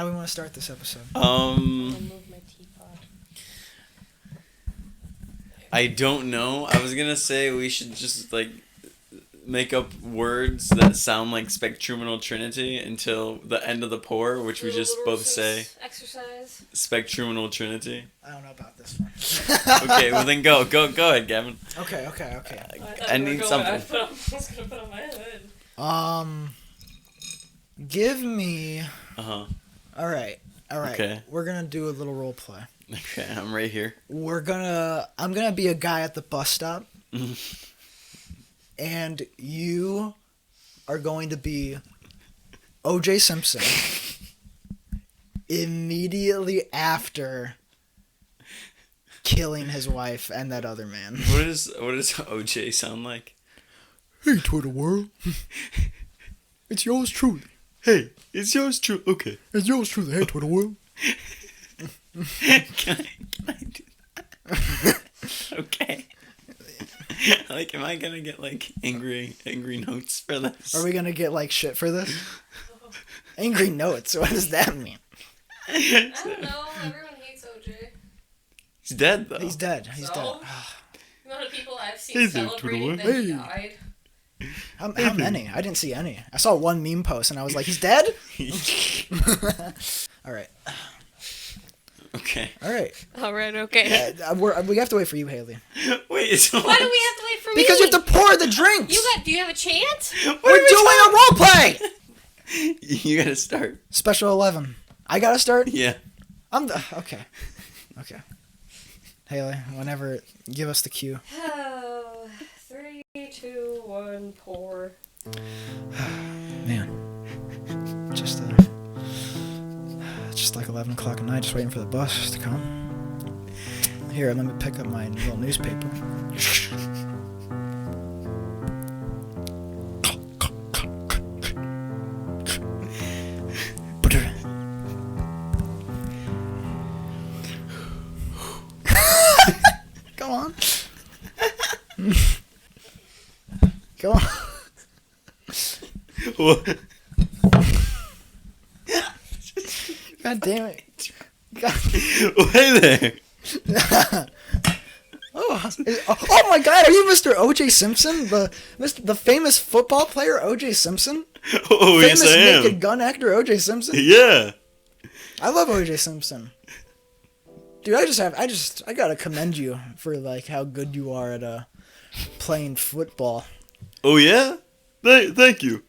How do we want to start this episode? I'll move my teapot. I don't know. I was gonna say we should just like make up words that sound like Spectruminal Trinity until the end of the pour, which we just both say. Exercise. Spectruminal Trinity. I don't know about this one. Okay, well then go ahead, Gavin. Okay. I need something. I was gonna put on my hood. Give me. Uh-huh. All right. Okay. We're gonna do a little role play. Okay, I'm right here. I'm gonna be a guy at the bus stop, and you are going to be O.J. Simpson immediately after killing his wife and that other man. What does OJ sound like? Hey, Twitter world. It's yours truly. Hey, it's yours true. Okay. It's yours truly. Hey, Twitter world. Can I do that? Okay. Like, am I gonna get like angry notes for this? Are we gonna get like shit for this? Angry notes. What does that mean? I don't know. Everyone hates OJ. He's dead though. He's dead. He's So? dead. The amount of people I've seen Hey there, celebrating that Hey. he died. How many? I didn't see any. I saw one meme post and I was like, he's dead? All right. Okay. All right. All right. Okay. We have to wait for you, Haley. Wait, so Why do we have to wait for me? Because you have to pour the drinks. Do you have a chant? We're doing a role play. You gotta start. Special 11. I gotta start? Yeah. Okay. Haley, whenever, give us the cue. Oh, 3, 2, 1, pour. Man. Just like 11 o'clock at night, just waiting for the bus to come. Here, let me pick up my little newspaper. Go on. Go on. What? God damn it. God. Hey there. Oh my God! Are you Mr. O.J. Simpson, the famous football player O.J. Simpson? Oh, Famous yes I am. naked gun actor O.J. Simpson. Yeah. I love O.J. Simpson. Dude, I gotta commend you for like how good you are at playing football. Oh yeah. Thank you.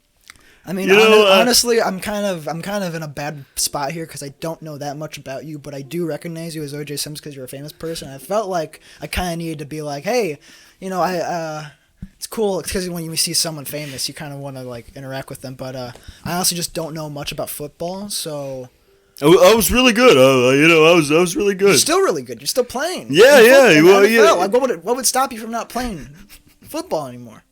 I mean, You know, honestly, I'm kind of in a bad spot here because I don't know that much about you, but I do recognize you as O.J. Simpson because you're a famous person. I felt like I kind of needed to be like, hey, you know, it's cool because when you see someone famous, you kind of want to like interact with them. But I honestly just don't know much about football, so. I was really good. I was really good. You're still really good. You're still playing. Yeah, yeah. In the Well, NFL. yeah. Like, what would stop you from not playing football anymore?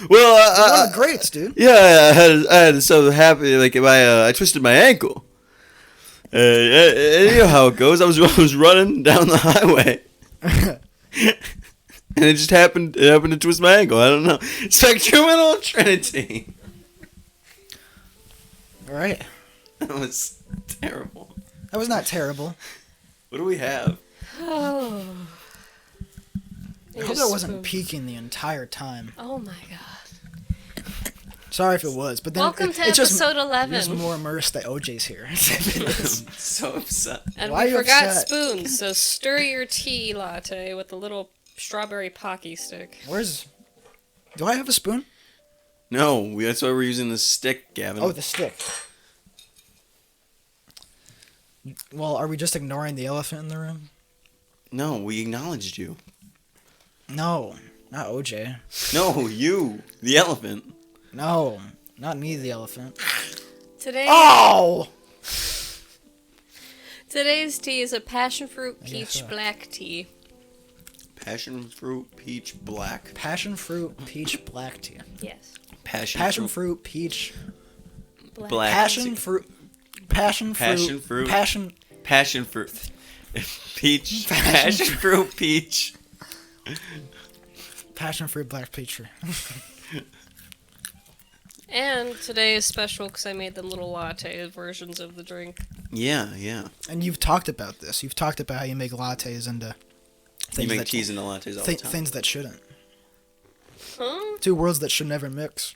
Well, You're one of the greats, dude. yeah, I had so happy like I twisted my ankle. You know how it goes. I was running down the highway, and it just happened. It happened to twist my ankle. I don't know. Spectruminal Trinity. All right. That was terrible. That was not terrible. What do we have? Oh. I hope that wasn't peaking the entire time. Oh my God. Sorry if it was, but then Welcome to it's just, episode you're 11. just more immersed that OJ's here. I'm so upset. And Why are we you forgot upset? spoons, so stir your tea latte with a little strawberry pocky stick. Do I have a spoon? No, that's why we're using the stick, Gavin. Oh, the stick. Well, are we just ignoring the elephant in the room? No, we acknowledged you. No, not OJ. No, you, the elephant. No, not me, the elephant. Today, Oh! Today's tea is a passion fruit I guess peach so. black tea. Passion fruit peach black. Passion fruit peach black tea. Yes. Passion Fruit peach. black. Passion fruit. Passion fruit. Passion fruit. Peach. Passion fruit peach. Passion fruit black peach. And today is special because I made them little latte versions of the drink. Yeah. And you've talked about this. You've talked about how you make lattes into You make that, teas into lattes all the time. things that shouldn't. Huh? Two worlds that should never mix.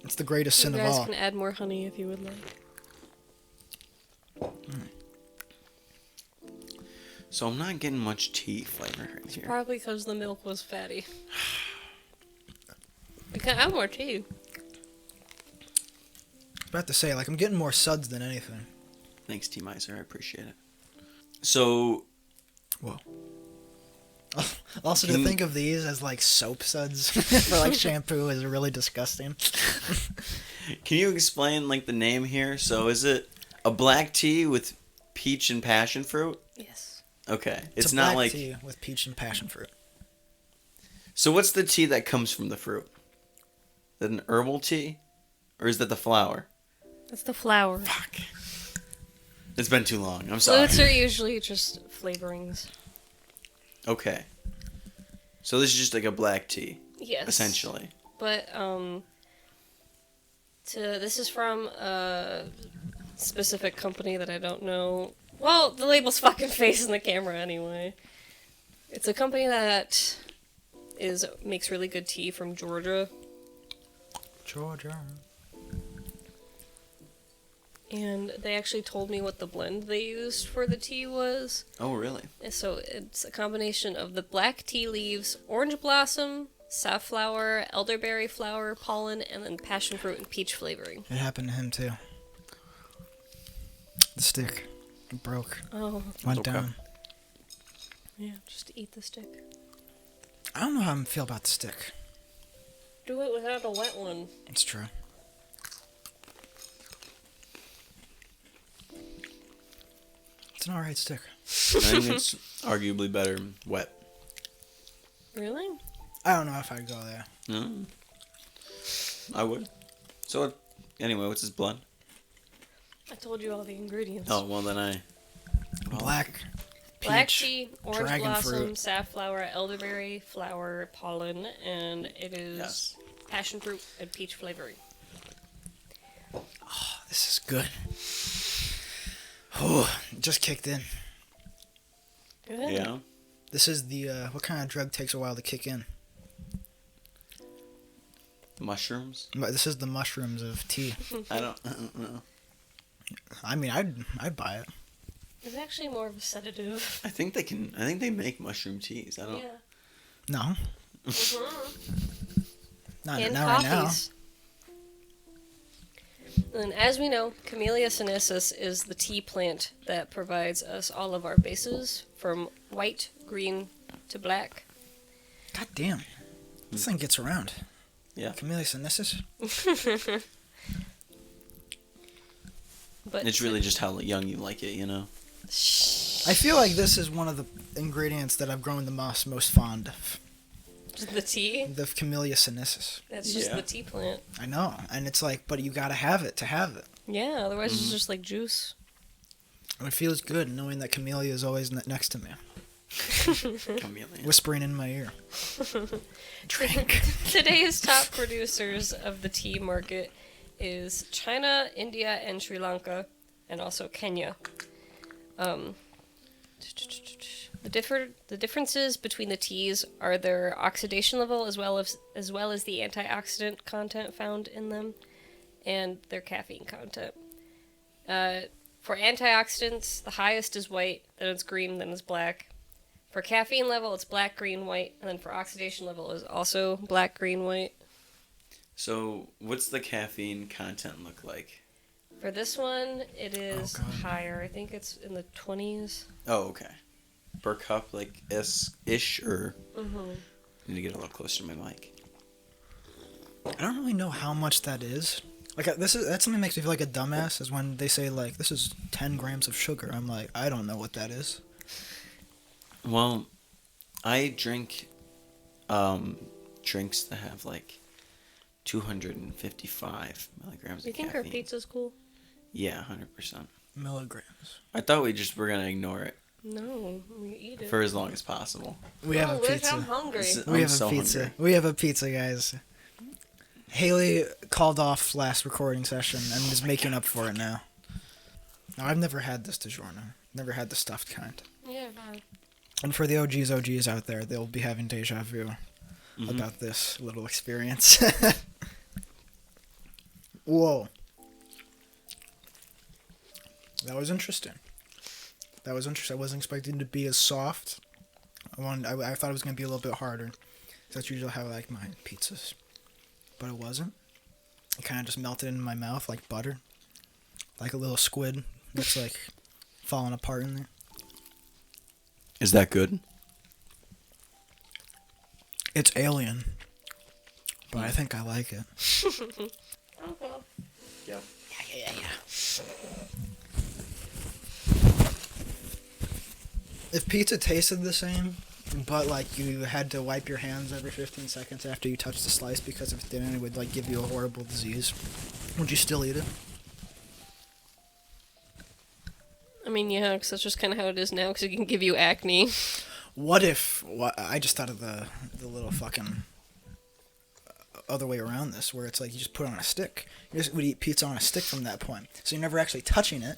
It's the greatest sin You of guys all. can add more honey if you would like. So I'm not getting much tea flavor right here. Probably because the milk was fatty. You can add more tea. About to say, like, I'm getting more suds than anything. Thanks, T Miser. I appreciate it. So, Whoa. Also, to Can- think of these as like soap suds for like shampoo is really disgusting. can you explain like the name here? So, is it a black tea with peach and passion fruit? Yes. Okay, It's it's a not black like. tea with peach and passion fruit. So, what's the tea that comes from the fruit? Is that an herbal tea, or is that the flower? That's the flour. Fuck. It's been too long. I'm sorry. Fluids are usually just flavorings. Okay. So this is just like a black tea, Yes. essentially. But this is from a specific company that I don't know. Well, the label's fucking facing the camera anyway. It's a company that makes really good tea from Georgia, Georgia. and they actually told me what the blend they used for the tea was. Oh, really? And so it's a combination of the black tea leaves, orange blossom, safflower, elderberry flower, pollen, and then passion fruit and peach flavoring. It happened to him too. The stick. It broke. Oh, Went Okay. down. yeah, just eat the stick. I don't know how I feel about the stick. Do it without a wet one. It's true. It's an alright stick. I think it's arguably better wet. Really? I don't know if I'd go there. No. I would. So, anyway, what's this blend? I told you all the ingredients. Oh, well, then I... well, Black. Black Peach. tea, orange dragon blossom, fruit. safflower, elderberry flower, pollen, and it is Yes. passion fruit and peach flavoring. This is good. Oh, it just kicked in. Good. Yeah. This is the, what kind of drug takes a while to kick in? Mushrooms? This is the mushrooms of tea. I don't know. I mean, I'd buy it. It's actually more of a sedative. I think they make mushroom teas. I don't... Yeah. No. Not, And not right now. coffees. And as we know, Camellia sinensis is the tea plant that provides us all of our bases from white, green to black. God damn. This thing gets around. Yeah. Camellia sinensis? But It's really just how young you like it, you know? I feel like this is one of the ingredients that I've grown the most fond of. the tea. The Camellia sinensis. That's just Yeah. the tea plant. I know. And it's like, but you gotta have it to have it. Yeah, otherwise it's just like juice. And it feels good knowing that Camellia is always next to me, Chameleon. whispering in my ear. Drink. Today's top producers of the tea market is China, India, and Sri Lanka, and also Kenya. The differences between the teas are their oxidation level as well as the antioxidant content found in them, and their caffeine content. For antioxidants, the highest is white, then it's green, then it's black. For caffeine level, it's black, green, white, and then for oxidation level is also black, green, white. So, what's the caffeine content look like? For this one, it is God. higher. I think it's in the 20s. Oh, okay. Per cup, like ish, or Mm-hmm. I need to get a little closer to my mic. I don't really know how much that is. Like, that's something that makes me feel like a dumbass, is when they say, like, this is 10 grams of sugar. I'm like, I don't know what that is. Well, I drink drinks that have like 255 milligrams You of think caffeine. our pizza's cool? Yeah, 100%. Milligrams. I thought we just were gonna ignore it No, we eat it. for as long as possible. We have a Look, pizza. I'm hungry. We have I'm a so pizza. hungry. We have a pizza, guys. Haley called off last recording session and is making up for it now. No, I've never had this DiGiorno. Never had the stuffed kind. Yeah. And for the OGs out there, they'll be having deja vu about this little experience. Whoa. That was interesting. I wasn't expecting it to be as soft. I thought it was going to be a little bit harder. That's usually how I like my pizzas. But it wasn't. It kind of just melted in my mouth like butter. Like a little squid that's like falling apart in there. Is that good? It's alien. But I think I like it. Okay. Yep. Yeah. If pizza tasted the same, but like you had to wipe your hands every 15 seconds after you touched the slice because if it didn't, it would like give you a horrible disease, would you still eat it? I mean, yeah, because that's just kind of how it is now, because it can give you acne. What if... I just thought of the little fucking other way around this, where it's like you just put it on a stick. You just would eat pizza on a stick from that point. So you're never actually touching it.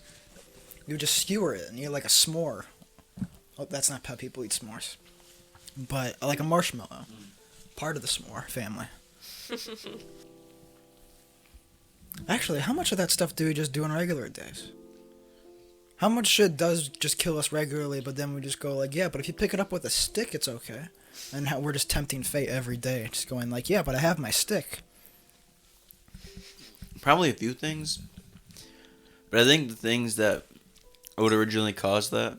You would just skewer it, and you're like a s'more. Oh, that's not how people eat s'mores. But like a marshmallow. Part of the s'more family. Actually, how much of that stuff do we just do on regular days? How much shit does just kill us regularly, but then we just go like, yeah, but if you pick it up with a stick, it's okay. And how we're just tempting fate every day, just going like, yeah, but I have my stick. Probably a few things. But I think the things that would originally cause that,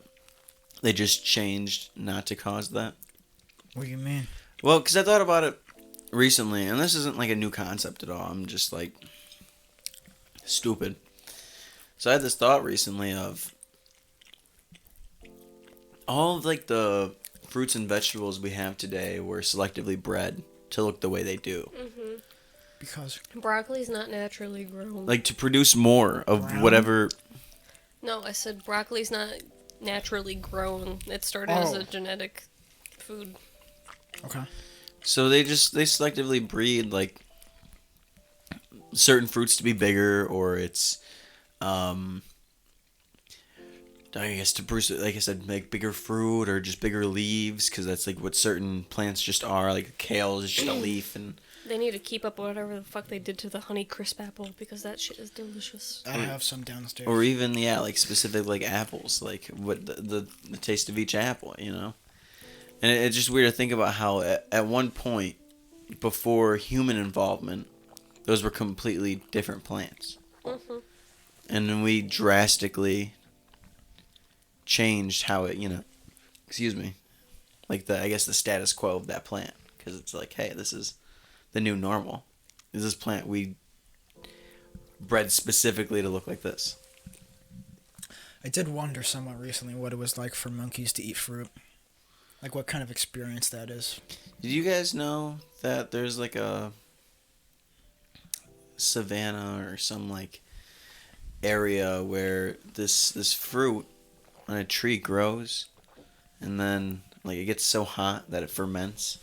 they just changed not to cause that. What do you mean? Well, because I thought about it recently, and this isn't like a new concept at all. I'm just like stupid. So I had this thought recently of all of like the fruits and vegetables we have today were selectively bred to look the way they do. Mm-hmm. Because Broccoli's not naturally grown. Like to produce more of Brown? whatever. No, I said broccoli's not naturally grown. It started as a genetic food. Okay. So they selectively breed like certain fruits to be bigger, or it's I guess to produce, like I said, make bigger fruit or just bigger leaves, because that's like what certain plants just are. Like kale is just a leaf, and They need to keep up whatever the fuck they did to the Honey Crisp apple, because that shit is delicious. I have some downstairs. or even like specific like apples, like what the taste of each apple, you know. And it's just weird to think about how at one point before human involvement, those were completely different plants. Mm-hmm. And then we drastically changed how it, like I guess the status quo of that plant, because it's like, hey, this is the new normal. Is this plant we bred specifically to look like this? I did wonder somewhat recently what it was like for monkeys to eat fruit. Like what kind of experience that is. Did you guys know that there's like a savanna or some like area where this fruit on a tree grows, and then like it gets so hot that it ferments,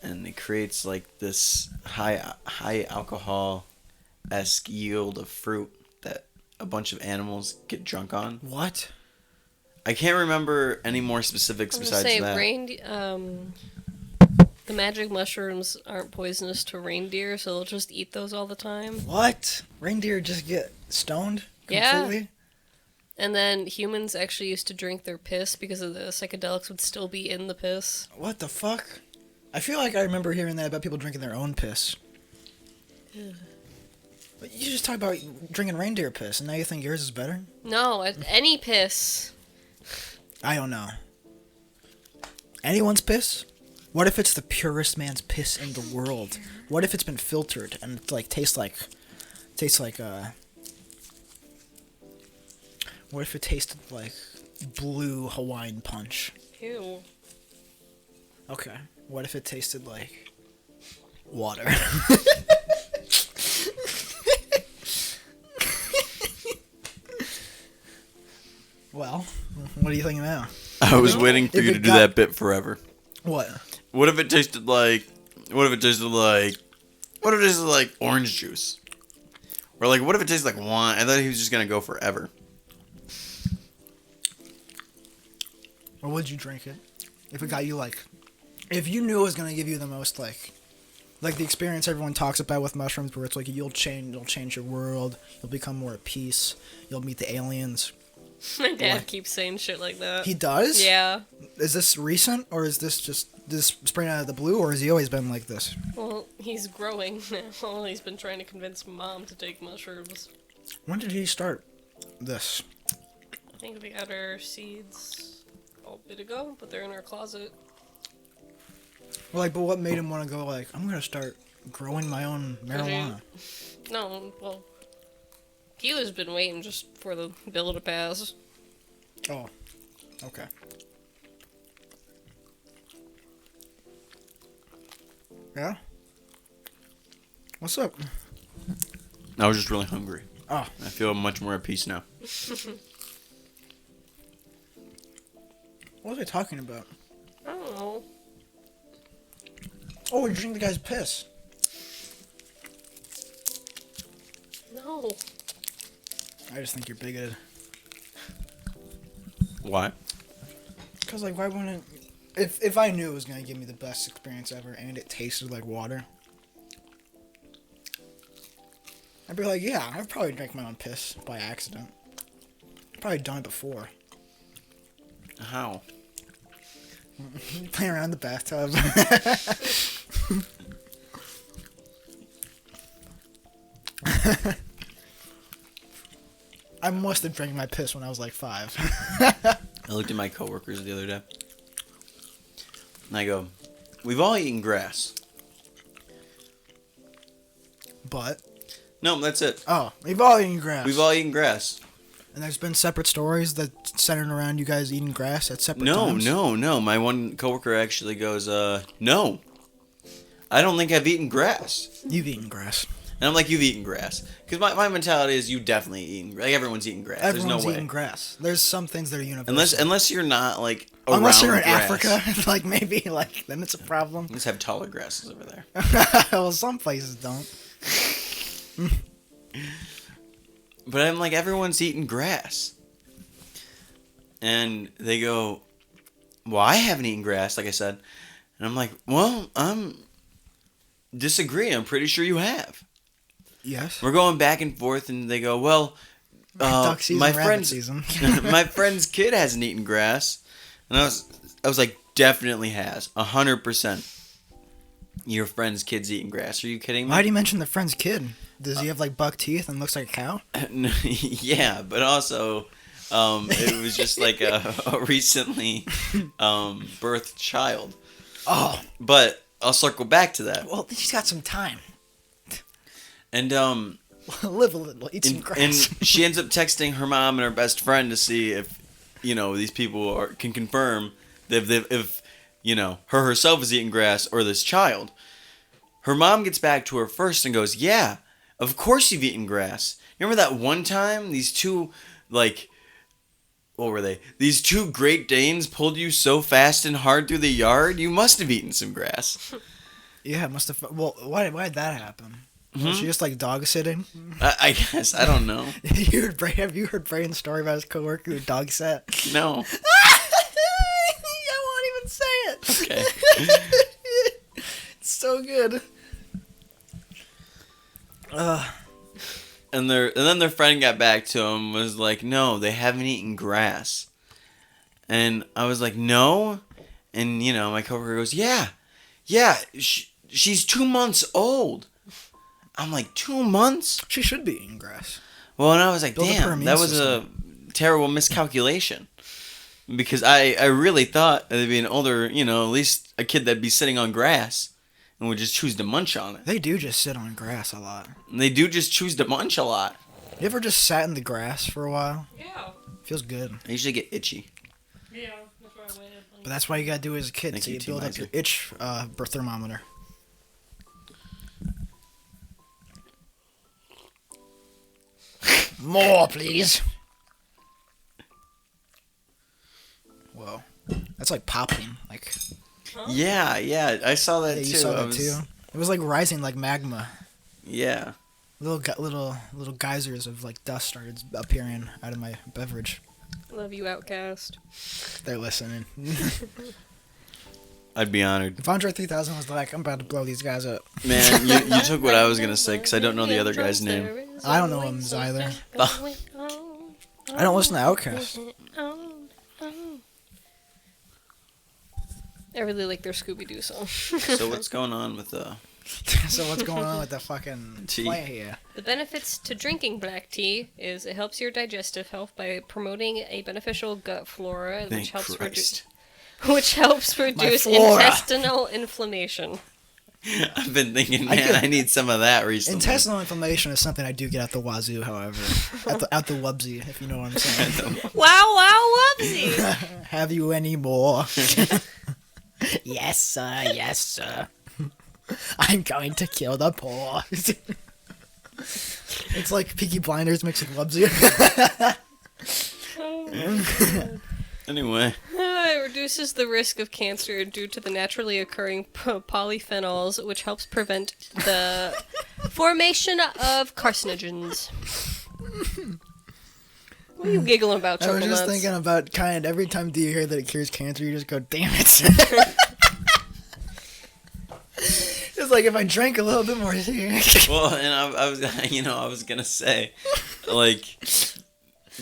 and it creates like this high alcohol-esque yield of fruit that a bunch of animals get drunk on? What? I can't remember any more specifics I was besides gonna say, that. the magic mushrooms aren't poisonous to reindeer, so they'll just eat those all the time. What? Reindeer just get stoned completely? Yeah. And then humans actually used to drink their piss because of the psychedelics would still be in the piss. What the fuck? I feel like I remember hearing that about people drinking their own piss. But you just talked about drinking reindeer piss, and now you think yours is better? No, any piss. I don't know. Anyone's piss? What if it's the purest man's piss in the world? What if it's been filtered and it's like tastes like what if it tasted like blue Hawaiian punch? Ew. Okay. What if it tasted like water? Well, what do you think now? I was waiting for you to do that bit forever. What? What if it tasted like orange juice? Or like, what if it tasted like wine? I thought he was just gonna go forever. Or would you drink it? If it got you, like... If you knew it was going to give you the most, like the experience everyone talks about with mushrooms, where it's like you'll change your world, you'll become more at peace, you'll meet the aliens. My dad keeps saying shit like that. He does? Yeah. Is this recent, or is this just this spring out of the blue, or has he always been like this? Well, he's growing now. He's been trying to convince Mom to take mushrooms. When did he start this? I think we got our seeds a bit ago, but they're in our closet. Well, like, but what made him want to go, like, I'm going to start growing my own marijuana? No, well, he has been waiting just for the bill to pass. Oh, okay. Yeah? What's up? I was just really hungry. Oh. I feel much more at peace now. What was I talking about? I don't know. Oh, you're drinking the guy's piss. No. I just think you're bigoted. Why? Because, like, why wouldn't... If I knew it was going to give me the best experience ever and it tasted like water, I'd be like, yeah, I've probably drank my own piss by accident. I've probably done it before. How? Playing around in the bathtub. I must have drank my piss when I was like 5. I looked at my coworkers the other day. And I go, we've all eaten grass. But? No, that's it. Oh, we've all eaten grass. We've all eaten grass. And there's been separate stories that centered around you guys eating grass at separate times? No. My one coworker actually goes, no. I don't think I've eaten grass. You've eaten grass. And I'm like, you've eaten grass. Because my mentality is you definitely eaten. Like, everyone's eating grass. Everyone's There's no eating way. grass. There's some things that are universal. Unless you're not, like, around Unless you're in grass. Africa, like, maybe, like, then it's a problem. Let's have taller grasses over there. Well, some places don't. But I'm like, everyone's eating grass. And they go, well, I haven't eaten grass, like I said. And I'm like, well, disagree. I'm pretty sure you have. Yes. We're going back and forth, and they go, well, Duck season, my rabbit friend's season. my friend's kid hasn't eaten grass. And I was like, definitely has. 100%. Your friend's kid's eating grass. Are you kidding me? Why do you mention the friend's kid? Does he have, like, buck teeth and looks like a cow? Yeah, but also, it was just like a recently birthed child. Oh. But I'll circle back to that. Well, he's got some time. And Live a little, eat some grass. and she ends up texting her mom and her best friend to see if, these people can confirm that if her herself is eating grass or this child. Her mom gets back to her first and goes, yeah, of course you've eaten grass. Remember that one time these two, what were they? These two Great Danes pulled you so fast and hard through the yard? You must have eaten some grass. Yeah, it must have... Well, why'd that happen? Was she just, like, dog sitting? I guess. I don't know. Have you heard Brayden's story about his coworker who dog sat? No. I won't even say it. Okay. It's so good. And then their friend got back to him, was like, no, they haven't eaten grass. And I was like, no? And, my coworker goes, yeah, she's 2 months old. I'm like, 2 months? She should be eating grass. Well, and I was like, Build up her damn, immune that was system. a terrible miscalculation. Because I really thought there'd be an older, at least a kid that'd be sitting on grass and would just choose to munch on it. They do just sit on grass a lot. And they do just choose to munch a lot. You ever just sat in the grass for a while? Yeah. Feels good. I usually get itchy. Yeah, that's why I waited. But that's why you gotta do it as a kid, Thank so you, you T. build up Miser. your itch thermometer. More, please. Whoa. That's like popping. Like, Yeah, I saw that yeah, too. you saw that too. It was like rising like magma. Yeah. Little geysers of like dust started appearing out of my beverage. Love you, Outcast. They're listening. I'd be honored. If Andre 3000 was like, I'm about to blow these guys up. Man, you took what I was gonna say because I don't know the other guy's name. I don't know him either. I don't listen to Outkast. I really like their Scooby-Doo song. So what's going on with So what's going on with the fucking Tea. plant here? The benefits to drinking black tea is it helps your digestive health by promoting a beneficial gut flora, Thank Christ. which helps reduce flora. intestinal inflammation. I've been thinking, man, I need some of that recently. Intestinal inflammation is something I do get out the wazoo, however. Out the wubsy, if you know what I'm saying. Wow, whoopsie! Have you any more? Yes, sir. Yes, sir. I'm going to kill the poor. It's like Peaky Blinders mixed with Wubsy. Anyway, It reduces the risk of cancer due to the naturally occurring polyphenols, which helps prevent the formation of carcinogens. What are you giggling about, I was Chocolate just Nuts? thinking about every time do you hear that it cures cancer, you just go, damn it. It's like if I drank a little bit more here. well, and I was, I was gonna say, like,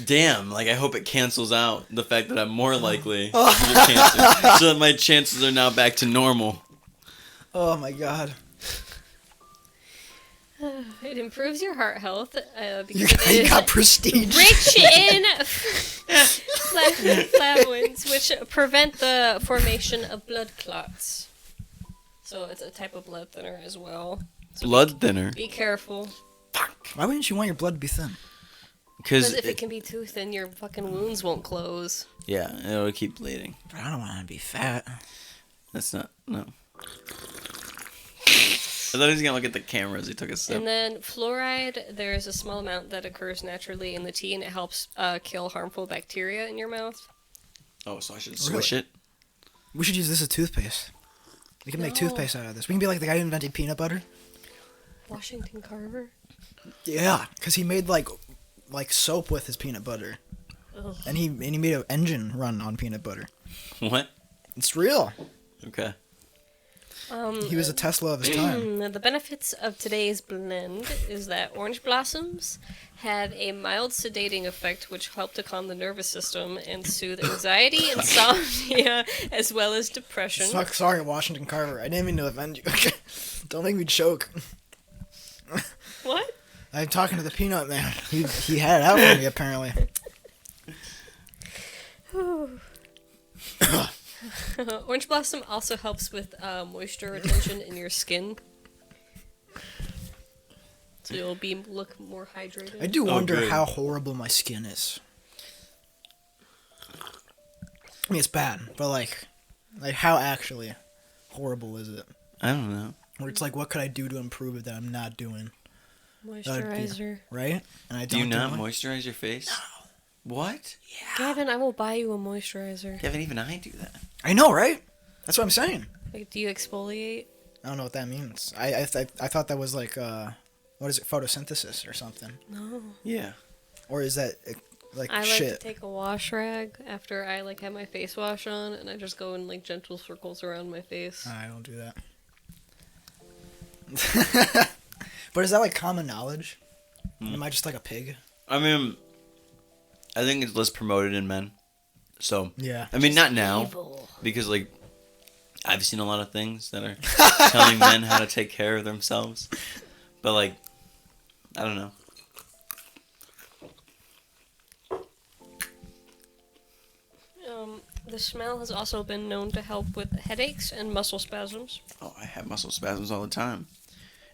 damn, like I hope it cancels out the fact that I'm more likely to get cancer, so that my chances are now back to normal. Oh my god. It improves your heart health because You it got is prestige. rich in flavonoids, which prevent the formation of blood clots. So it's a type of blood thinner as well. So Blood thinner, be careful. Why wouldn't you want your blood to be thin? because Because if it can be too thin, your fucking wounds won't close. yeah, it'll keep bleeding. But I don't want to be fat. That's not no. I thought he was gonna look at the camera as he took a sip. And then fluoride, there's a small amount that occurs naturally in the tea, and it helps kill harmful bacteria in your mouth. Oh, so I should swish it. We should use this as toothpaste. We can make No. toothpaste out of this. We can be like the guy who invented peanut butter. Washington Carver? Yeah, because he made like soap with his peanut butter, Ugh. and he made an engine run on peanut butter. What? It's real. Okay. He was a Tesla of his time. The benefits of today's blend is that orange blossoms have a mild sedating effect which help to calm the nervous system and soothe anxiety, insomnia, as well as depression. Sorry, Washington Carver. I didn't mean to offend you. Don't make me choke. What? I'm talking to the peanut man. He had it out for me apparently. Orange blossom also helps with moisture retention in your skin. So you'll look more hydrated. I do Oh, wonder good. how horrible my skin is. I mean, it's bad, but like how actually horrible is it? I don't know. Where it's like, what could I do to improve it that I'm not doing, Moisturizer. right? And I Do you don't not it. moisturize your face? No. What? Gavin, I will buy you a moisturizer. Kevin, even I do that. I know, right? That's what I'm saying. Like, do you exfoliate? I don't know what that means. I thought that was like what is it, photosynthesis or something? No. Yeah. Or is that like I like shit? to take a wash rag after I have my face wash on, and I just go in gentle circles around my face. I don't do that. But is that like common knowledge? Am I just like a pig? I mean, I think it's less promoted in men. So, Yeah. I mean, not now. Evil. Because, like, I've seen a lot of things that are telling men how to take care of themselves. But, like, I don't know. The smell has also been known to help with headaches and muscle spasms. Oh, I have muscle spasms all the time.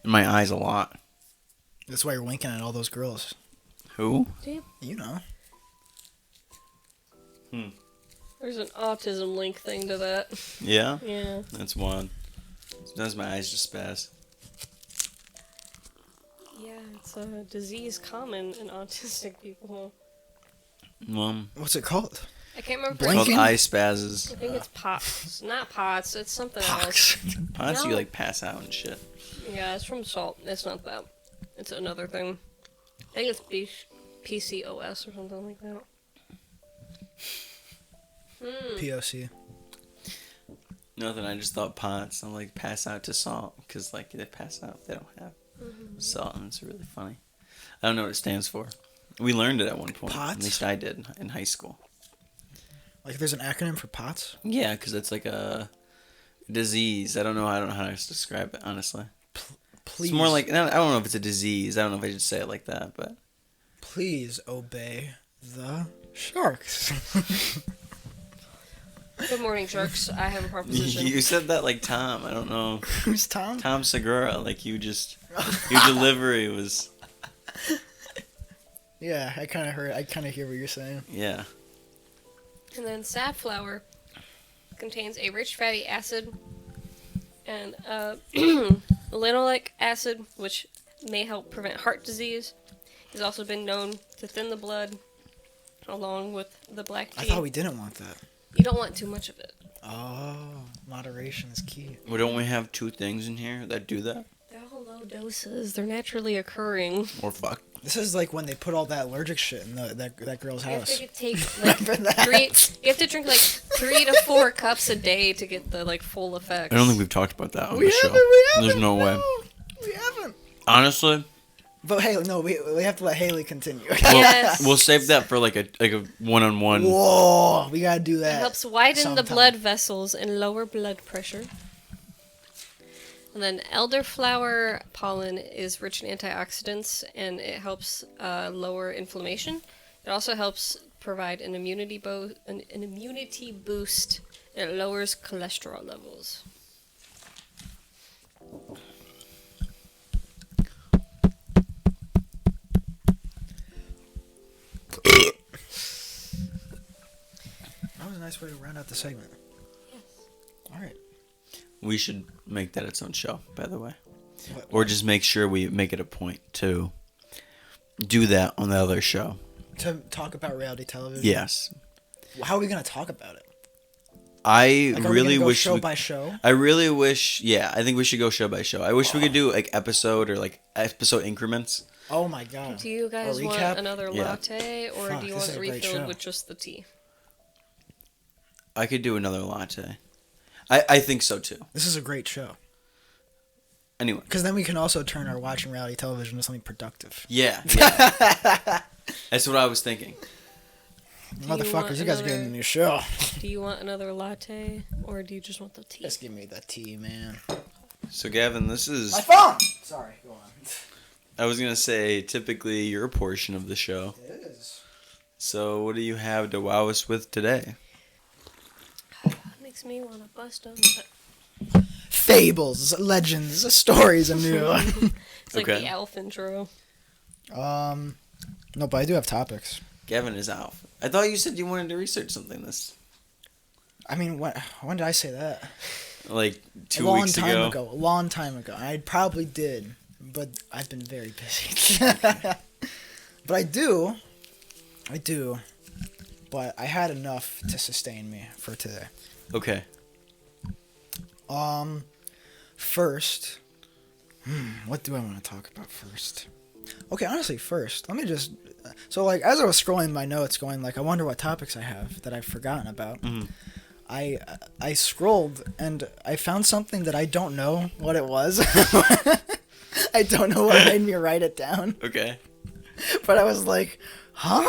In my eyes a lot. That's why you're winking at all those girls. Who? You know. There's an autism link thing to that. Yeah? Yeah. That's one. Sometimes my eyes just spaz. Yeah, it's a disease common in autistic people. What's it called? I can't remember. It's called Blinking? eye spazzes. I think it's POTS. Not POTS, it's something else. Pox. Pots, you No. like pass out and shit. Yeah, it's from salt. It's not that. It's another thing. I think it's PCOS or something like that. POC. Nothing. I just thought pots. I'm like pass out to salt because like they pass out. They don't have salt, and it's really funny. I don't know what it stands for. We learned it at one point. POTS? At least I did in high school. Like, there's an acronym for POTS? Yeah, because it's like a disease. I don't know how to describe it, honestly. Please. It's more like, I don't know if it's a disease. I don't know if I should say it like that, but. Please obey the sharks. Good morning, sharks. I have a proposition. You said that like Tom. I don't know. Who's Tom? Tom Segura. Like you just, your delivery was. Yeah, I kind of hear what you're saying. Yeah. And then safflower contains a rich fatty acid and linoleic acid, which may help prevent heart disease. Has also been known to thin the blood, along with the black tea. I thought we didn't want that. You don't want too much of it. Oh, moderation is key. Well, don't we have 2 things in here that do that? They're all low doses. They're naturally occurring. Or fuck. This is like when they put all that allergic shit in that girl's You have house. to take like you have to drink like 3 to 4 cups a day to get the like full effects. I don't think we've talked about that on We the show. haven't. There's no way. We haven't. Honestly, But hey, no, we have to let Haley continue. Yes. we'll save that for like a one-on-one. Whoa, we gotta do It that. helps widen sometime. the blood vessels and lower blood pressure. And then elderflower pollen is rich in antioxidants, and it helps lower inflammation. It also helps provide an immunity boost, and it lowers cholesterol levels. That was a nice way to round out the segment. Yes. All right. We should make that its own show, by the way. What- Or just make sure we make it a point to do that on the other show. To talk about reality television. Yes. How are we gonna talk about it? I Like, are really we gonna go wish show we, by show. I really wish, yeah, I think we should go show by show. I wish we could do like episode or like episode increments. Oh my god. Do you guys want recap? another Yeah. latte, or Fuck, do you this want is it a great refilled show. with just the tea? I could do another latte. I think so too. This is a great show. Anyway. Because then we can also turn our watching reality television into something productive. Yeah. That's what I was thinking. you Motherfuckers, want you guys are getting a another- new show. Do you want another latte, or do you just want the tea? Just give me the tea, man. So Gavin, this is, My phone! Sorry, go on. I was going to say, typically your portion of the show. It is. So what do you have to wow us with today? Makes me want to bust on. Fables, legends, stories anew. It's like Okay. the Alf intro. No, but I do have topics. Gavin is out. I thought you said you wanted to research something this, I mean, when did I say that? like, 2 a long weeks time ago. A long time ago. I probably did, but I've been very busy. But I do, but I had enough to sustain me for today. Okay. First, what do I want to talk about first? Okay, honestly, first, let me just, so like, as I was scrolling my notes going like, I wonder what topics I have that I've forgotten about. Mhm. I scrolled and I found something that I don't know what it was. I don't know what made me write it down, Okay. but I was like, huh?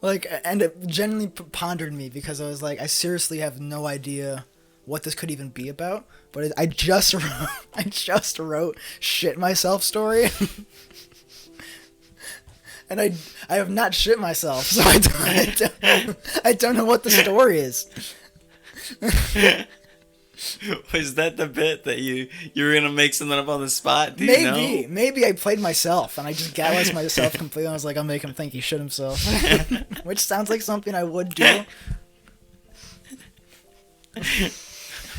Like, and it genuinely pondered me because I was like, I seriously have no idea what this could even be about. But I just wrote shit myself story. And I have not shit myself, so I don't know what the story is. Was that the bit that you were gonna make something up on the spot? Do you know? Maybe I played myself and I just gallows myself completely. I was like, I'll make him think he shit himself, which sounds like something I would do.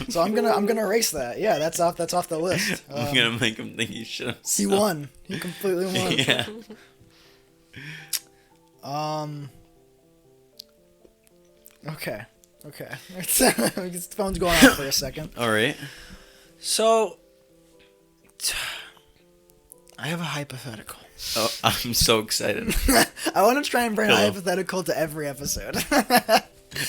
So I'm gonna erase that. Yeah, that's off the list. I'm gonna make him think he should have. He won. He completely won. Yeah. Okay. His phone's going off for a second. All right. So, I have a hypothetical. Oh, I'm so excited. I want to try and bring a Hello. hypothetical to every episode.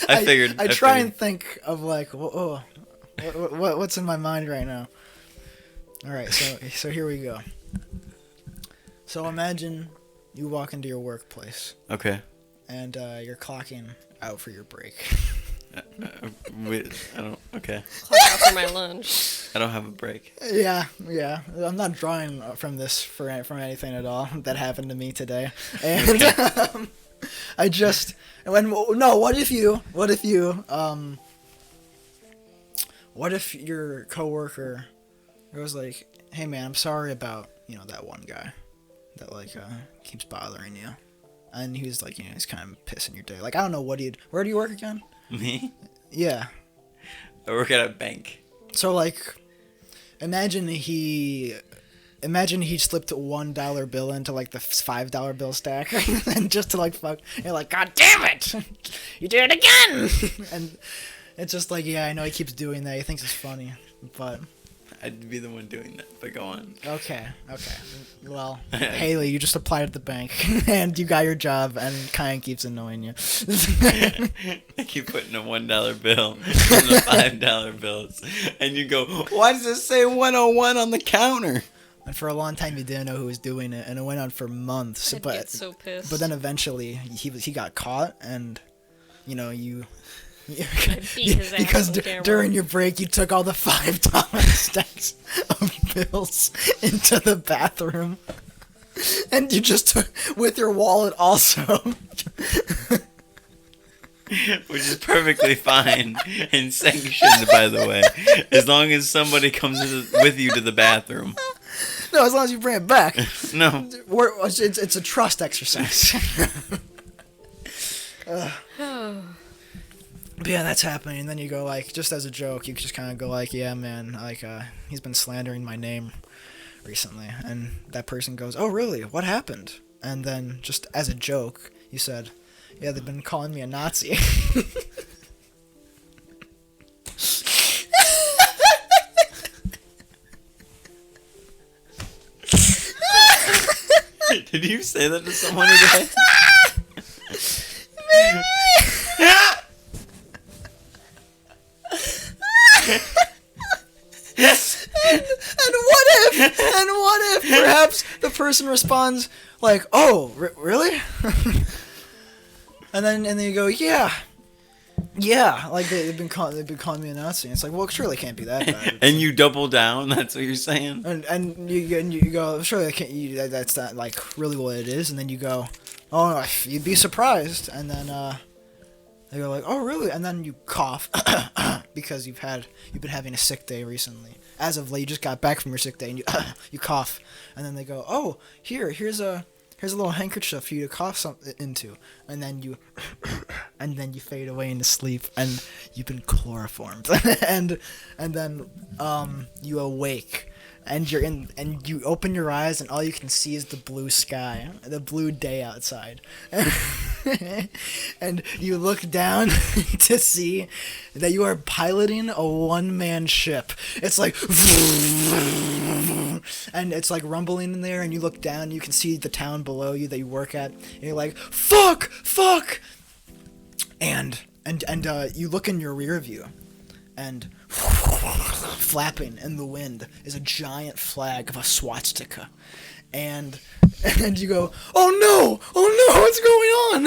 I figured. I try and think of like, what's in my mind right now. All right, so here we go. So imagine you walk into your workplace. Okay. And you're clocking out for your break. Okay. Clock out for my lunch. I don't have a break. Yeah. I'm not drawing from this from anything at all that happened to me today. And what if your coworker was like, "Hey man, I'm sorry about, that one guy that like keeps bothering you." And he was like, he's kind of pissing your day. Like, I don't know where do you work again? Me? Yeah. I work at a bank. So like, imagine he slipped a $1 bill into like the $5 bill stack, and just to like fuck, you're like, God damn it, you did it again. And it's just like, yeah, I know he keeps doing that. He thinks it's funny, but I'd be the one doing that, but go on. Okay. Well, Haley, you just applied at the bank, and you got your job, and Kyan keeps annoying you. I keep putting a $1 bill in the $5 bills, and you go, why does it say 101 on the counter? And for a long time, you didn't know who was doing it, and it went on for months. I'd get so pissed. But then eventually, he got caught, and you. I'd beat his ass because on camera. during your break, you took all the $5 stacks of bills into the bathroom, and you just took with your wallet also. Which is perfectly fine and sanctioned, by the way, as long as somebody comes with you to the bathroom. No, as long as you bring it back. No. It's a trust exercise. But yeah, that's happening. And then you go like, just as a joke, you just kind of go like, yeah, man, like he's been slandering my name recently. And that person goes, oh, really? What happened? And then just as a joke, you said, yeah, they've been calling me a Nazi. Did you say that to someone today? And what if perhaps the person responds like, "Oh, really?" and then you go, "Yeah, like they've been calling me a Nazi." And it's like, well, surely it can't be that bad. And you double down. That's what you're saying. And you go, surely that's not like really what it is. And then you go, "Oh, no, you'd be surprised." And then they go like, "Oh, really?" And then you cough because you've been having a sick day recently. As of late, you just got back from your sick day, and you cough. And then they go, "Oh, here's a little handkerchief for you to cough into." And then you fade away into sleep, and you've been chloroformed. and then you awake. And you open your eyes, and all you can see is the blue sky, the blue day outside. And you look down to see that you are piloting a one-man ship. It's like, and it's like rumbling in there, and you look down, and you can see the town below you that you work at, and you're like, fuck! And you look in your rear view, and flapping in the wind is a giant flag of a swastika, and you go, oh no, what's going on?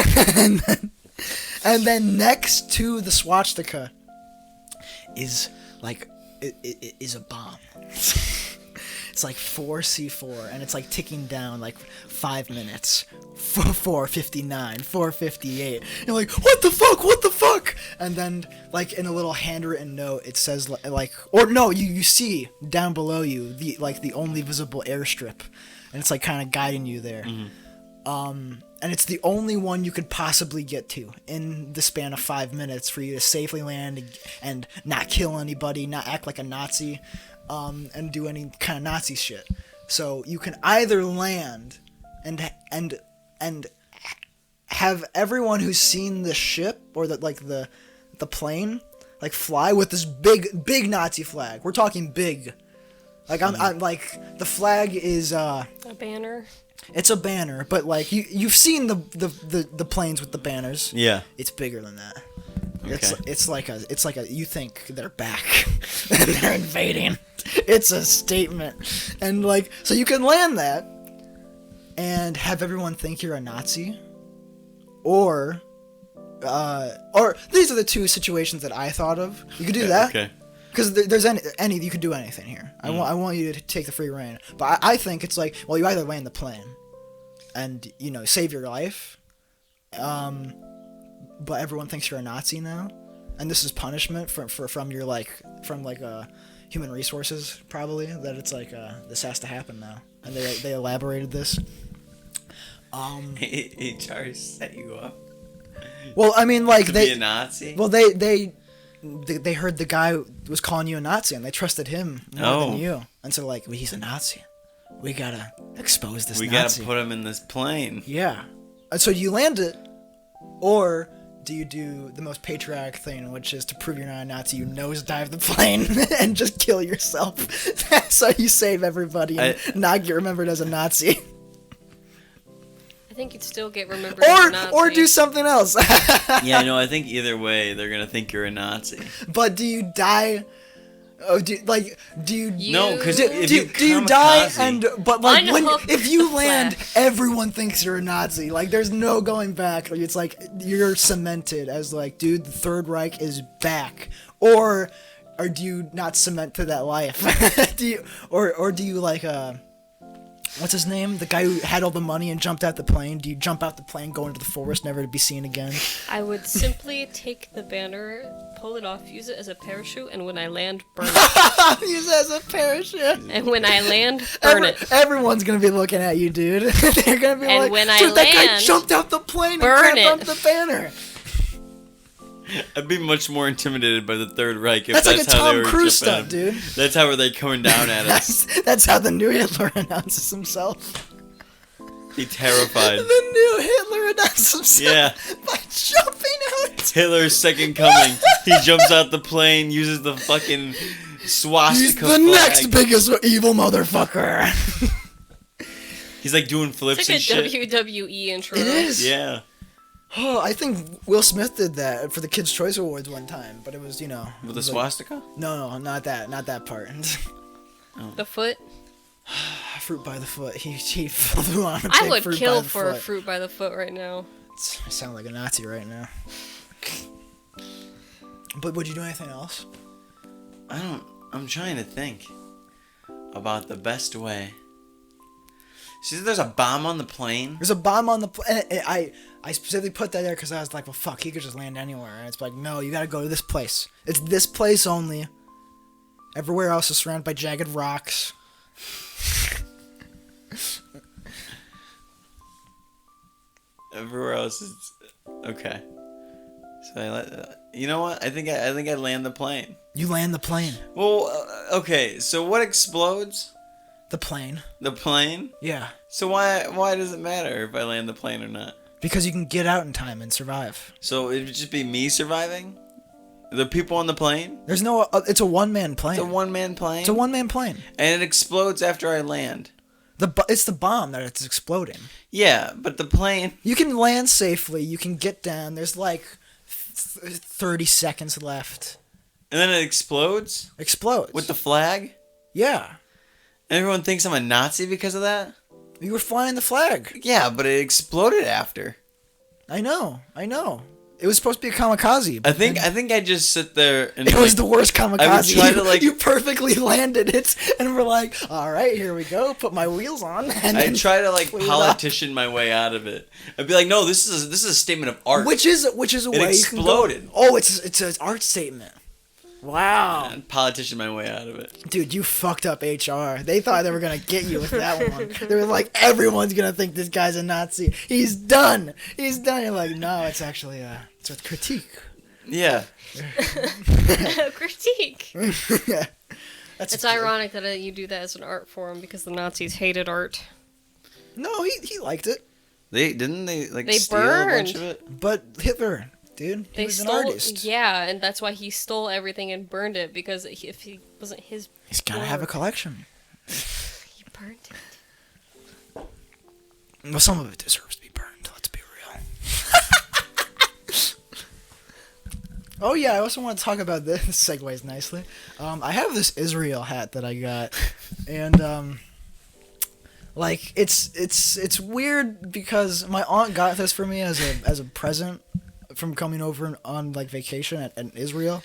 and then next to the swastika is like it is a bomb. It's like 4C4, and it's like ticking down like 5 minutes. 4:59, 4:58. You're like, what the fuck? And then like in a little handwritten note, it says like, or no, you see down below you the only visible airstrip, and it's like kind of guiding you there. Mm-hmm. And it's the only one you could possibly get to in the span of 5 minutes for you to safely land and not kill anybody, not act like a Nazi. And do any kind of Nazi shit. So you can either land and have everyone who's seen the ship or the plane like fly with this big Nazi flag. We're talking big. Like I'm like the flag is a banner. It's a banner, but like you've seen the planes with the banners. Yeah. It's bigger than that. It's like a you think they're back and they're invading. It's a statement, and like so you can land that and have everyone think you're a Nazi, or these are the two situations that I thought of. You could do that. Okay. Because there's any you could do anything here. I want you to take the free reign. But I think it's like, well, you either land the plane, and save your life, but everyone thinks you're a Nazi now, and this is punishment from human resources probably, that it's like this has to happen now, and they elaborated this. HR set you up. Well, I mean, like to they be a Nazi. Well, they heard the guy was calling you a Nazi, and they trusted him more than you. And so, like, well, he's a Nazi. We gotta expose this Nazi. We gotta put him in this plane. Yeah. And so do you land it, or do you do the most patriotic thing, which is to prove you're not a Nazi, you nosedive the plane and just kill yourself so you save everybody and not get remembered as a Nazi? I think you'd still get remembered as a Nazi. Or do something else. Yeah, no, I think either way they're gonna think you're a Nazi. But do you die? Oh, do you? No, because if do you die but like Unhook if you the land, flag. everyone thinks you're a Nazi. Like there's no going back. It's like you're cemented as like, dude, the Third Reich is back. Or do you not cement to that life? do you like what's his name? The guy who had all the money and jumped out the plane. Do you jump out the plane, go into the forest, never to be seen again? I would simply take the banner, pull it off, use it as a parachute, and when I land, burn it. Use it as a parachute. And when I land, burn it. Everyone's gonna be looking at you, dude. They're gonna be And like, when I dude, that guy land, jumped out the plane burn and grabbed it. up the banner. I'd be much more intimidated by the Third Reich if That's like a how they Tom were Cruise jumping. stuff, dude. That's how they're coming down at us. That's how the new Hitler announces himself. Be terrified. The new Hitler announces himself Yeah. by jumping out. Hitler's second coming. He jumps out the plane, uses the fucking swastika He's the flag. next biggest evil motherfucker. He's like doing flips It's like and a shit. WWE intro. It is. Yeah. Oh, I think Will Smith did that for the Kids' Choice Awards one time, but it was, With it the was like- swastika? No, not that part. The foot. Fruit by the foot. He flew on a I big would fruit kill by the for a foot. fruit by the foot right now. I sound like a Nazi right now. But would you do anything else? I'm trying to think about the best way. See, there's a bomb on the plane. There's a bomb on the plane. I specifically put that there because I was like, well, fuck, he could just land anywhere. And it's like, no, you gotta go to this place. It's this place only. Everywhere else is surrounded by jagged rocks. Everywhere else is okay. So you know what? I think I'd land the plane. You land the plane. Well, okay. So what explodes? The plane. The plane. Yeah. So why does it matter if I land the plane or not? Because you can get out in time and survive. So it would just be me surviving? The people on the plane? There's no. It's a one-man plane. It's a one-man plane? It's a one-man plane. And it explodes after I land. It's the bomb that it's exploding. Yeah, but the plane... You can land safely. You can get down. There's like 30 seconds left. And then it explodes? Explodes. With the flag? Yeah. Everyone thinks I'm a Nazi because of that? You were flying the flag. Yeah, but it exploded after. I know. It was supposed to be a kamikaze. I think I just sit there and... It was the worst kamikaze. I would try to, like... You perfectly landed it, and we're like, all right, here we go. Put my wheels on. And I'd try to, like, flew it politician my way out of it. I'd be like, no, this is a statement of art. Which is a way you can go. exploded. Oh, it's an art statement. Wow. I'd politician my way out of it. Dude, you fucked up HR. They thought they were going to get you with that one. They were like, everyone's going to think this guy's a Nazi. He's done. You're like, no, it's actually it's a critique. Yeah. Critique. Yeah. It's ironic that you do that as an art form because the Nazis hated art. No, he liked it. They like They steal burned. a bunch of it? But Hitler, dude, he was an artist. Yeah, and that's why he stole everything and burned it because if he wasn't his, He's got to have a work, collection. he burned it. Well, some of it deserves to be burned. Let's be real. Oh yeah, I also want to talk about this. Segues nicely. I have this Israel hat that I got, and like it's weird because my aunt got this for me as a present from coming over on like vacation at Israel.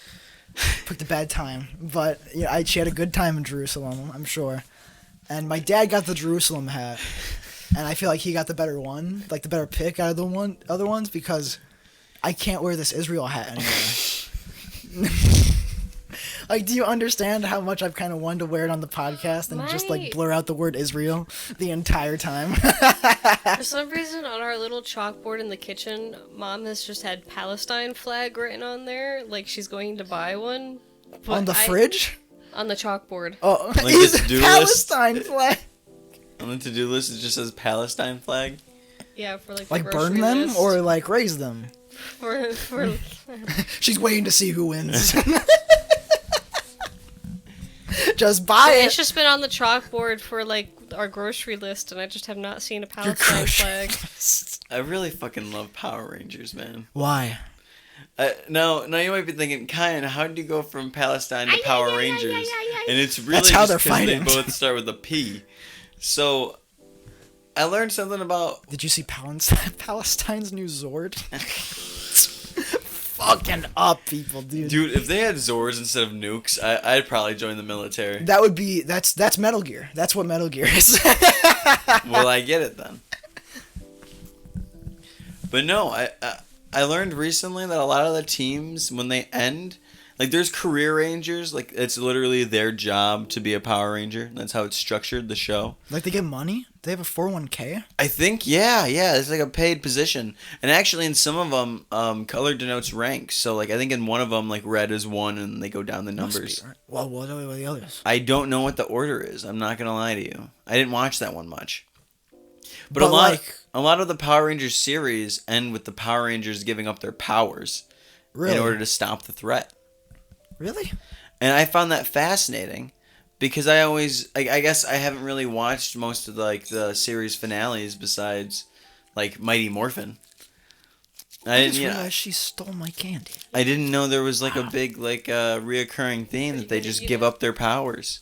Picked a bad time, but yeah, she had a good time in Jerusalem, I'm sure. And my dad got the Jerusalem hat, and I feel like he got the better one, like the better pick out of the other ones because I can't wear this Israel hat anymore. Like, do you understand how much I've kind of wanted to wear it on the podcast and just like blur out the word Israel the entire time? For some reason, on our little chalkboard in the kitchen, Mom has just had Palestine flag written on there, like she's going to buy one. On the fridge? On the chalkboard. Oh, Like is the it to-do Palestine list? flag? On the to-do list, it just says Palestine flag. Yeah, for like the Like grocery burn them list. or like raise them? For She's waiting to see who wins. Just buy It's it. just been on the chalkboard for like our grocery list, and I just have not seen a Palestine flag. I really fucking love Power Rangers, man. Why? Now you might be thinking, Kyan, how did you go from Palestine to Power Rangers? And it's really That's how just they're 'cause fighting. they both start with a P. So, I learned something about... Did you see Palestine's new Zord? Fucking up, people, dude. Dude, if they had Zords instead of nukes, I'd probably join the military. That would be that's Metal Gear. That's what Metal Gear is. Well, I get it then. But no, I learned recently that a lot of the teams, when they end, like there's career rangers, like it's literally their job to be a Power Ranger. That's how it's structured, the show. Like they get money? They have a 401k? I think, yeah, it's like a paid position. And actually in some of them, color denotes rank. So like I think in one of them, like red is 1 and they go down the numbers. Must be, right? Well, what are the others? I don't know what the order is. I'm not gonna lie to you. I didn't watch that one much. But, But a lot of the Power Rangers series end with the Power Rangers giving up their powers Really? in order to stop the threat. Really? And I found that fascinating because I guess I haven't really watched most of the series finales besides like Mighty Morphin. I just realized she stole my candy. I didn't know there was like a big reoccurring theme that they just give up their powers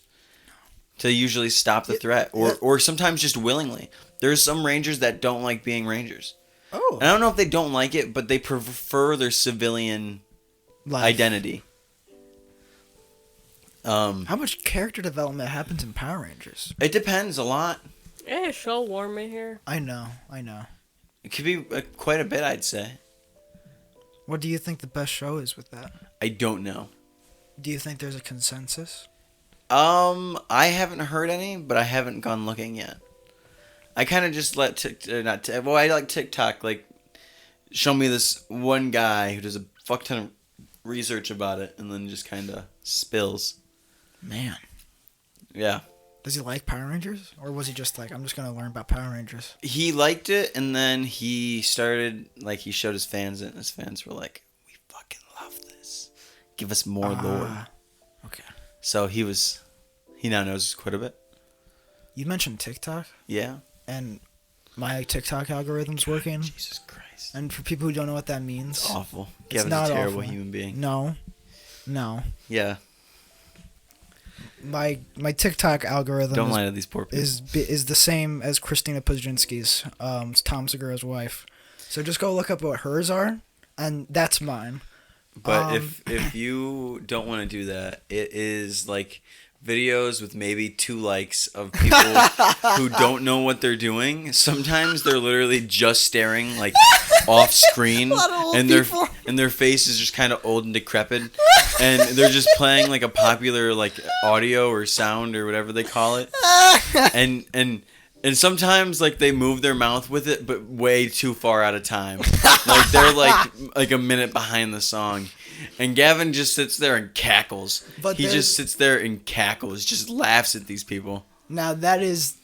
to usually stop the threat or sometimes just willingly. There's some rangers that don't like being rangers. Oh. And I don't know if they don't like it, but they prefer their civilian identity. How much character development happens in Power Rangers? It depends a lot. It's so warm in here. I know. It could be quite a bit, I'd say. What do you think the best show is with that? I don't know. Do you think there's a consensus? I haven't heard any, but I haven't gone looking yet. I kind of just let I like TikTok, like, show me this one guy who does a fuck ton of research about it and then just kind of spills. Man. Yeah. Does he like Power Rangers? Or was he just like, I'm just going to learn about Power Rangers? He liked it, and then he started, like, he showed his fans it, and his fans were like, we fucking love this. Give us more lore. Okay. So he now knows quite a bit. You mentioned TikTok, Yeah. and my TikTok algorithm's working. Jesus Christ. And for people who don't know what that means, It's awful. It's Gavin's not a terrible awful. human being. No. Yeah. My TikTok algorithm Don't lie to these poor people. is the same as Christina Pazzinski's. It's Tom Segura's wife. So just go look up what hers are, and that's mine. But if you don't want to do that, it is like videos with maybe 2 likes of people who don't know what they're doing. Sometimes they're literally just staring like off screen, and their face is just kind of old and decrepit, and they're just playing like a popular like audio or sound or whatever they call it, and sometimes like they move their mouth with it, but way too far out of time. Like they're like a minute behind the song. And Gavin just sits there and cackles. He just sits there and cackles, just laughs at these people. Now that's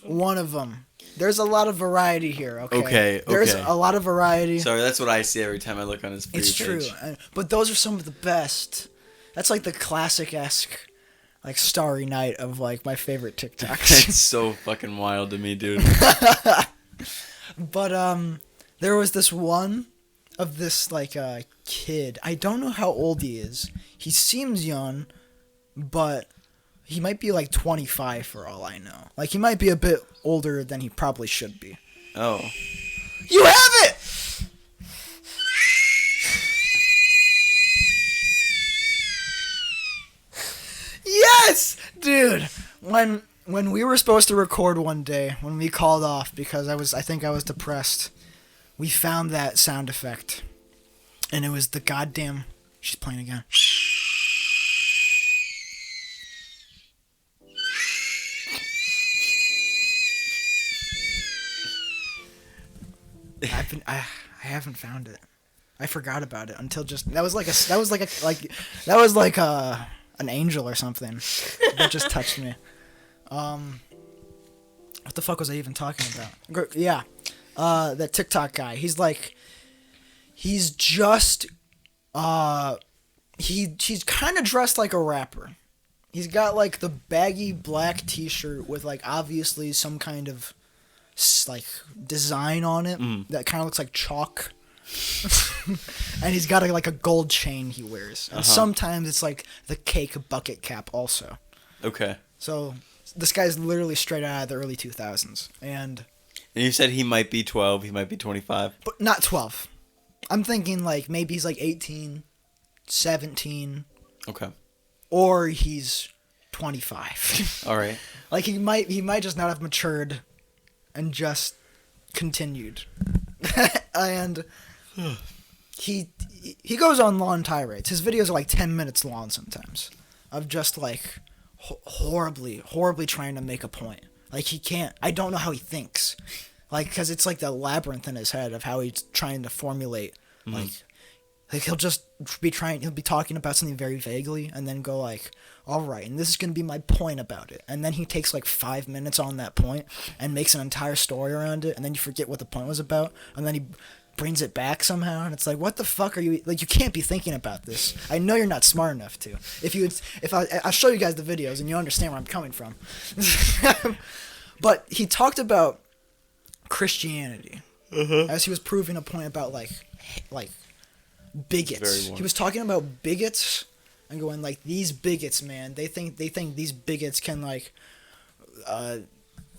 one of them. There's a lot of variety here. Okay. There's a lot of variety. Sorry, that's what I see every time I look on his page. It's true, but those are some of the best. That's like the classic-esque, like Starry Night of like my favorite TikToks. It's so fucking wild to me, dude. But there was this one of this like kid. I don't know how old he is. He seems young, but he might be like 25 for all I know. Like he might be a bit older than he probably should be. Oh. You have it. Yes, dude. When we were supposed to record one day, when we called off because I think I was depressed, we found that sound effect, and it was the goddamn. She's playing again. I haven't found it. I forgot about it until just that was like an angel or something that just touched me. What the fuck was I even talking about? Yeah, that TikTok guy. He's kind of dressed like a rapper. He's got like the baggy black t-shirt with like obviously some kind of like design on it that kind of looks like chalk. And he's got like a gold chain he wears. And sometimes it's like the cake bucket cap also. Okay. So this guy's literally straight out of the early 2000s. And you said he might be 12, he might be 25. But not 12. I'm thinking like maybe he's like 18, 17. Okay. Or he's 25. All right. Like he might just not have matured and just continued. And he goes on long tirades. His videos are like 10 minutes long sometimes of just like horribly trying to make a point. Like he can't. I don't know how he thinks. Like because it's like the labyrinth in his head of how he's trying to formulate like he'll just be talking about something very vaguely and then go like, all right, and this is going to be my point about it. And then he takes like 5 minutes on that point and makes an entire story around it. And then you forget what the point was about. And then he brings it back somehow. And it's like, what the fuck are you, like, you can't be thinking about this. I know you're not smart enough to. I'll show you guys the videos and you'll understand where I'm coming from. But he talked about Christianity as he was proving a point about like bigots. He was talking about bigots and going like, these bigots, man, they think these bigots can like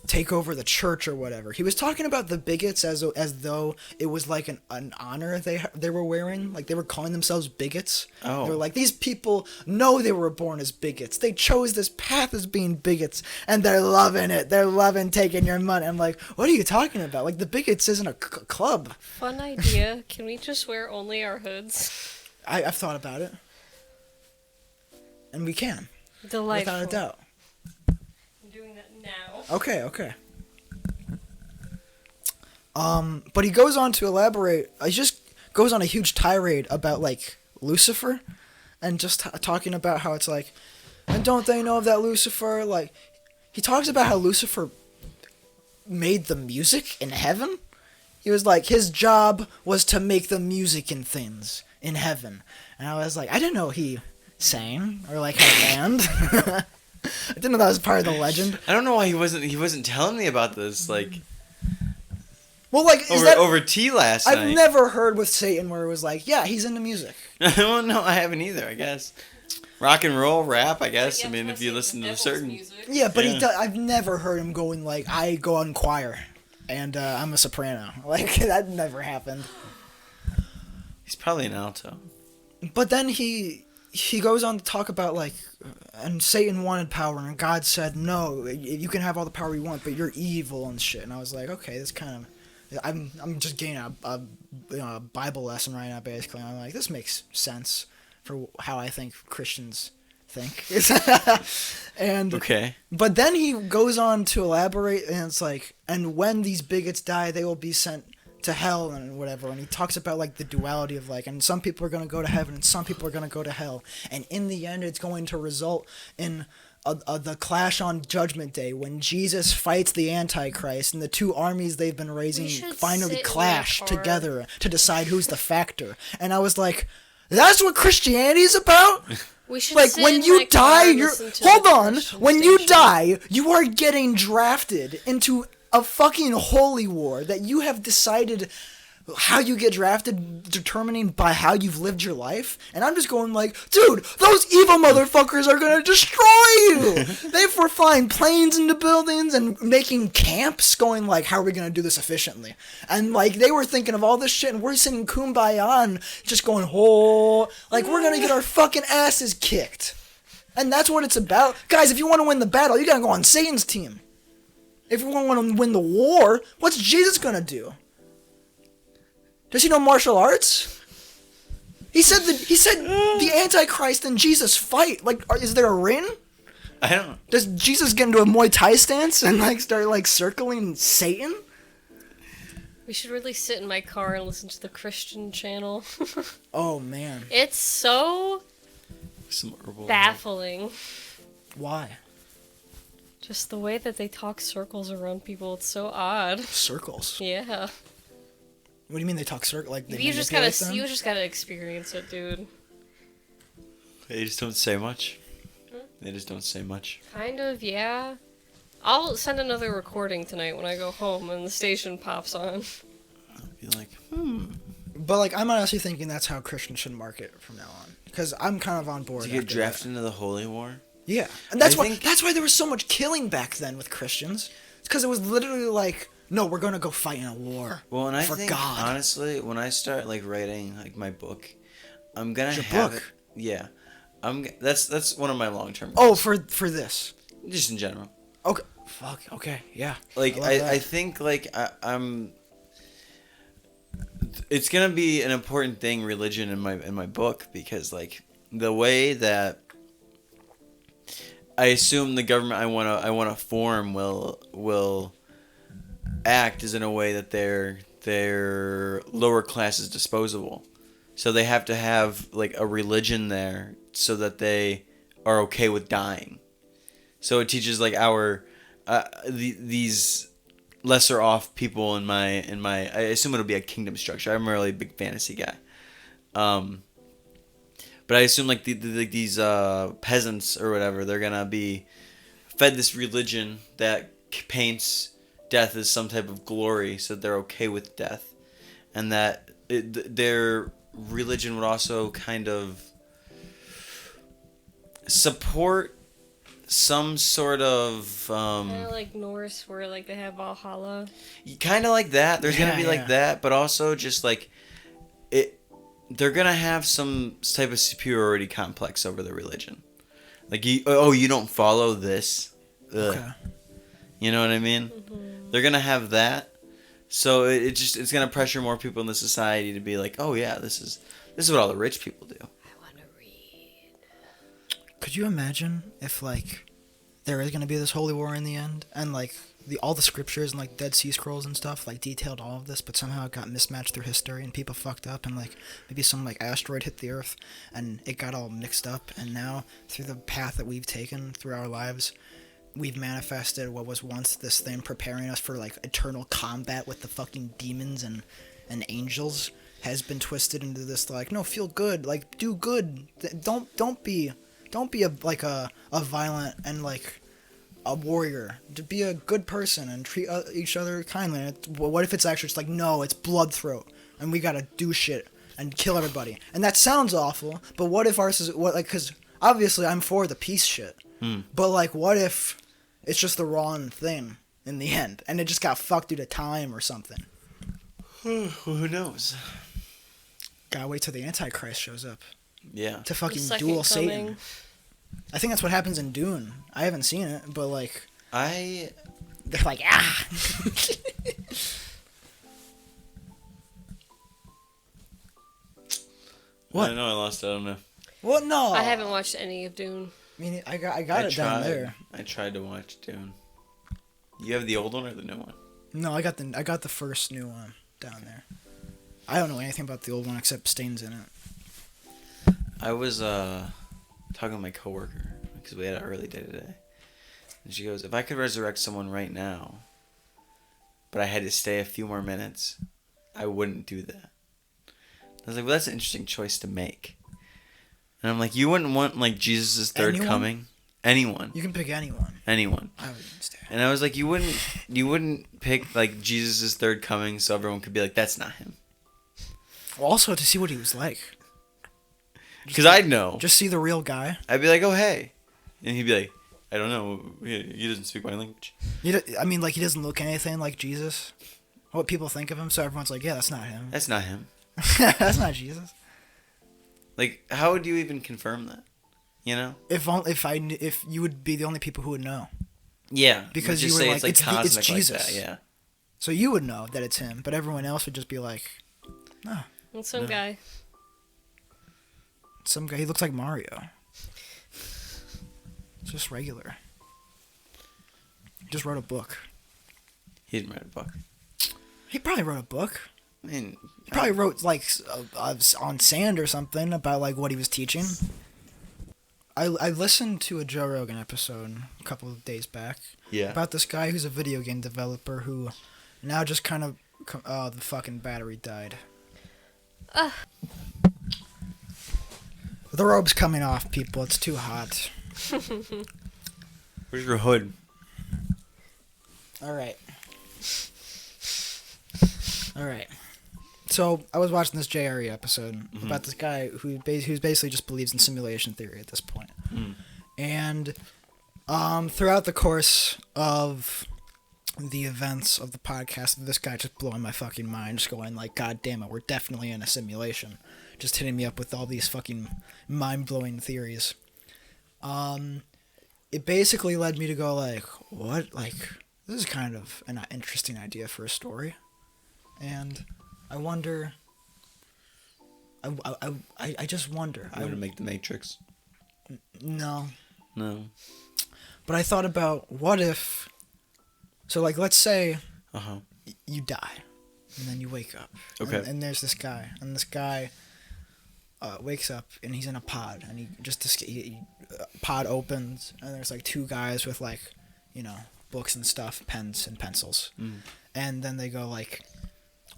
take over the church or whatever. He was talking about the bigots as though it was like an honor they were wearing, like they were calling themselves bigots. Oh. They were like, these people know they were born as bigots. They chose this path as being bigots, and they're loving it. They're loving taking your money. I'm like, what are you talking about? Like the bigots isn't a club. Fun idea. Can we just wear only our hoods? I've thought about it, and we can. Delightful. Without a doubt. I'm doing that now. Okay. But he goes on to elaborate. He just goes on a huge tirade about like Lucifer, and just talking about how it's like, and don't they know that Lucifer? Like, he talks about how Lucifer made the music in heaven. He was like, his job was to make the music and things in heaven, and I was like, I didn't know he sang or like had a band. I didn't know that was part of the legend. I don't know why he wasn't telling me about this like. Well, like over tea last night. I've never heard with Satan where it was like, yeah, he's into music. Well, no, I haven't either. I guess rock and roll, rap. I guess. Yeah, I mean, if you listen to certain. Music. Yeah, but I've never heard him going like, I go on choir, and I'm a soprano. Like that never happened. He's probably an alto. But then he goes on to talk about like, and Satan wanted power, and God said, no, you can have all the power you want, but you're evil and shit. And I was like, okay, this kind of. I'm just getting a Bible lesson right now, basically. I'm like, this makes sense for how I think Christians think. And okay. But then he goes on to elaborate, and it's like, and when these bigots die, they will be sent to hell and whatever. And he talks about like the duality of like, and some people are going to go to heaven, and some people are going to go to hell, and in the end, it's going to result in the clash on Judgment Day when Jesus fights the Antichrist, and the two armies they've been raising finally clash together to decide who's the factor. And I was like, that's what Christianity is about? We should like when you die, when you die, you are getting drafted into a fucking holy war that you have decided how you get drafted determining by how you've lived your life. And I'm just going like, dude, those evil motherfuckers are gonna destroy you. They were flying planes into buildings and making camps, going like, how are we gonna do this efficiently? And like they were thinking of all this shit, and we're sitting kumbaya and just going, oh, like we're gonna get our fucking asses kicked. And that's what it's about. Guys, if you want to win the battle, you gotta go on Satan's team. If you want to win the war, what's Jesus gonna do? Does he know martial arts? He said the Antichrist and Jesus fight. Like, is there a ring? I don't. Does Jesus get into a Muay Thai stance and like start like circling Satan? We should really sit in my car and listen to the Christian channel. Oh man. It's so Some herbal. baffling. Why? Just the way that they talk circles around people. It's so odd. Circles. Yeah. What do you mean they talk circle? Like they You just gotta experience it, dude. They just don't say much. They just don't say much. Kind of, yeah. I'll send another recording tonight when I go home and the station pops on. I'll be like, But like I'm honestly thinking that's how Christians should market from now on. Because I'm kind of on board. to get after drafted that. into the Holy War. Yeah, and that's I think- that's why there was so much killing back then with Christians. It's because it was literally like, no, we're gonna go fight in a war. Well, and I for think God. honestly, when I start like writing like my book, I'm gonna Your have book? it. Yeah, that's one of my long term. Oh, for this. Just in general. Okay. Fuck. Okay. Yeah. Like love that. I think like I'm. It's gonna be an important thing, religion in my book, because like the way that I assume the government I wanna form will act is in a way that their lower class is disposable, so they have to have like a religion there so that they are okay with dying. So it teaches like these lesser off people in my I assume it'll be a kingdom structure. I'm a really big fantasy guy. But I assume like these peasants or whatever, they're gonna be fed this religion that paints death as some type of glory, so they're okay with death, and that their religion would also kind of support some sort of Kind of like Norse, where like they have Valhalla. kind of like that. There's gonna Yeah, be yeah. like that, but also just like it. They're gonna have some type of superiority complex over the religion. Like you don't follow this. Ugh. Okay. You know what I mean? Mm-hmm. They're gonna have that, so it's gonna pressure more people in the society to be like, oh yeah, this is what all the rich people do. I want to read. Could you imagine if like there is gonna be this holy war in the end, and like all the scriptures and like Dead Sea Scrolls and stuff like detailed all of this, but somehow it got mismatched through history and people fucked up, and like maybe some like asteroid hit the Earth and it got all mixed up, and now through the path that we've taken through our lives, we've manifested what was once this thing preparing us for like eternal combat with the fucking demons and angels has been twisted into this like, no, feel good, like do good, don't be a violent and like a warrior, to be a good person and treat each other kindly. And what if it's actually just like, no, it's bloodthroat and we gotta do shit and kill everybody? And that sounds awful, but what if ours is what, like, because obviously I'm for the peace shit, but like what if it's just the wrong thing in the end and it just got fucked due to time or something? Who knows? Gotta wait till the Antichrist shows up Yeah. to fucking The second duel coming. Satan. I think that's what happens in Dune. I haven't seen it, but like I they're like, ah. What? I know I lost it. I don't know. What? No. I haven't watched any of Dune. I mean, I got it down there. I tried to watch Dune. You have the old one or the new one? No, I got the first new one down there. I don't know anything about the old one except Stain's in it. I was talking to my coworker because we had an early day today, and she goes, "If I could resurrect someone right now, but I had to stay a few more minutes, I wouldn't do that." I was like, "Well, that's an interesting choice to make." And I'm like, "You wouldn't want like Jesus' third Anyone? coming? Anyone? You can pick anyone. Anyone?" I would stay. And I was like, "You wouldn't pick like Jesus' third coming so everyone could be like, that's not him." Also, to see what he was like. Because I'd know. Just see the real guy. I'd be like, oh, hey. And he'd be like, I don't know. He doesn't speak my language. I mean, like, he doesn't look anything like Jesus. What people think of him, so everyone's like, yeah, that's not him. That's not him. That's not Jesus. Like, how would you even confirm that? You know? If you would be the only people who would know. Yeah. Because you you say were it's like, cosmic it's Jesus. like that, yeah. So you would know that it's him, but everyone else would just be like, no. Well, some guy. Some guy, he looks like Mario. Just regular. He just wrote a book. He didn't write a book. He probably wrote a book. I mean, He probably wrote, like, on sand or something about, like, what he was teaching. I listened to a Joe Rogan episode a couple of days back. Yeah. About this guy who's a video game developer who now just kind of... the fucking battery died. The robe's coming off, people. It's too hot. Where's your hood? Alright. So, I was watching this JRE episode about this guy who basically just believes in simulation theory at this point. And throughout the course of the events of the podcast, this guy just blowing my fucking mind, just going like, God damn it, we're definitely in a simulation. Just hitting me up with all these fucking mind-blowing theories. It basically led me to go like, what? Like, this is kind of an interesting idea for a story. And I wonder... I just wonder. You want to make the Matrix? No. No. But I thought about, what if... So, like, let's say you die, and then you wake up. Okay. And there's this guy, and this guy wakes up, and he's in a pod, and pod opens, and there's, like, two guys with, like, you know, books and stuff, pens and pencils. And then they go, like,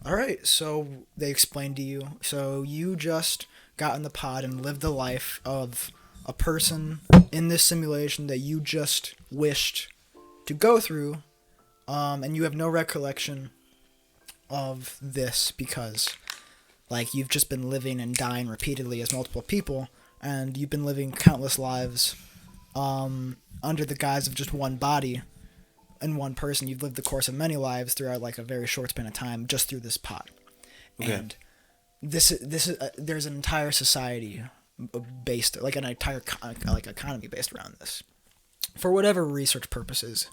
all right, so they explain to you, so you just got in the pod and lived the life of a person in this simulation that you just wished to go through, and you have no recollection of this because, like, you've just been living and dying repeatedly as multiple people, and you've been living countless lives under the guise of just one body and one person. You've lived the course of many lives throughout, like, a very short span of time just through this pod. Okay. And this is there's an entire society based, like, an entire economy based around this. For whatever research purposes,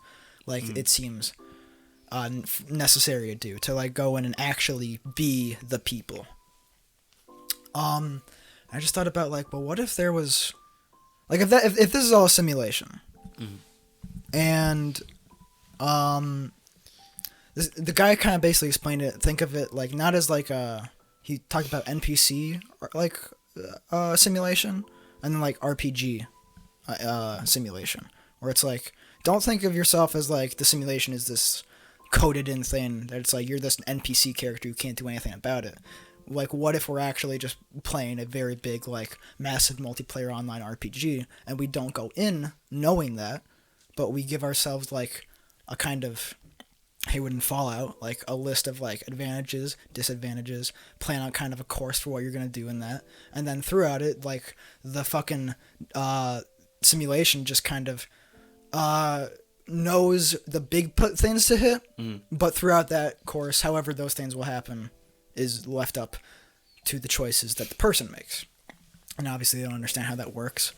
like, it seems necessary to do, to, like, go in and actually be the people. I just thought about, like, well, what if there was, like, if this is all a simulation, and the guy kind of basically explained it. Think of it like not as like he talked about NPC or like simulation, and then like RPG simulation, where it's like, don't think of yourself as like the simulation is this coded in thing that it's like you're this NPC character who can't do anything about it. Like, what if we're actually just playing a very big, like, massive multiplayer online RPG, and we don't go in knowing that, but we give ourselves, like, a kind of Haywood and Fallout, like, a list of, like, advantages, disadvantages, plan out kind of a course for what you're going to do in that, and then throughout it, like, the fucking simulation just kind of knows the big things to hit, but throughout that course, however those things will happen is left up to the choices that the person makes. And obviously they don't understand how that works.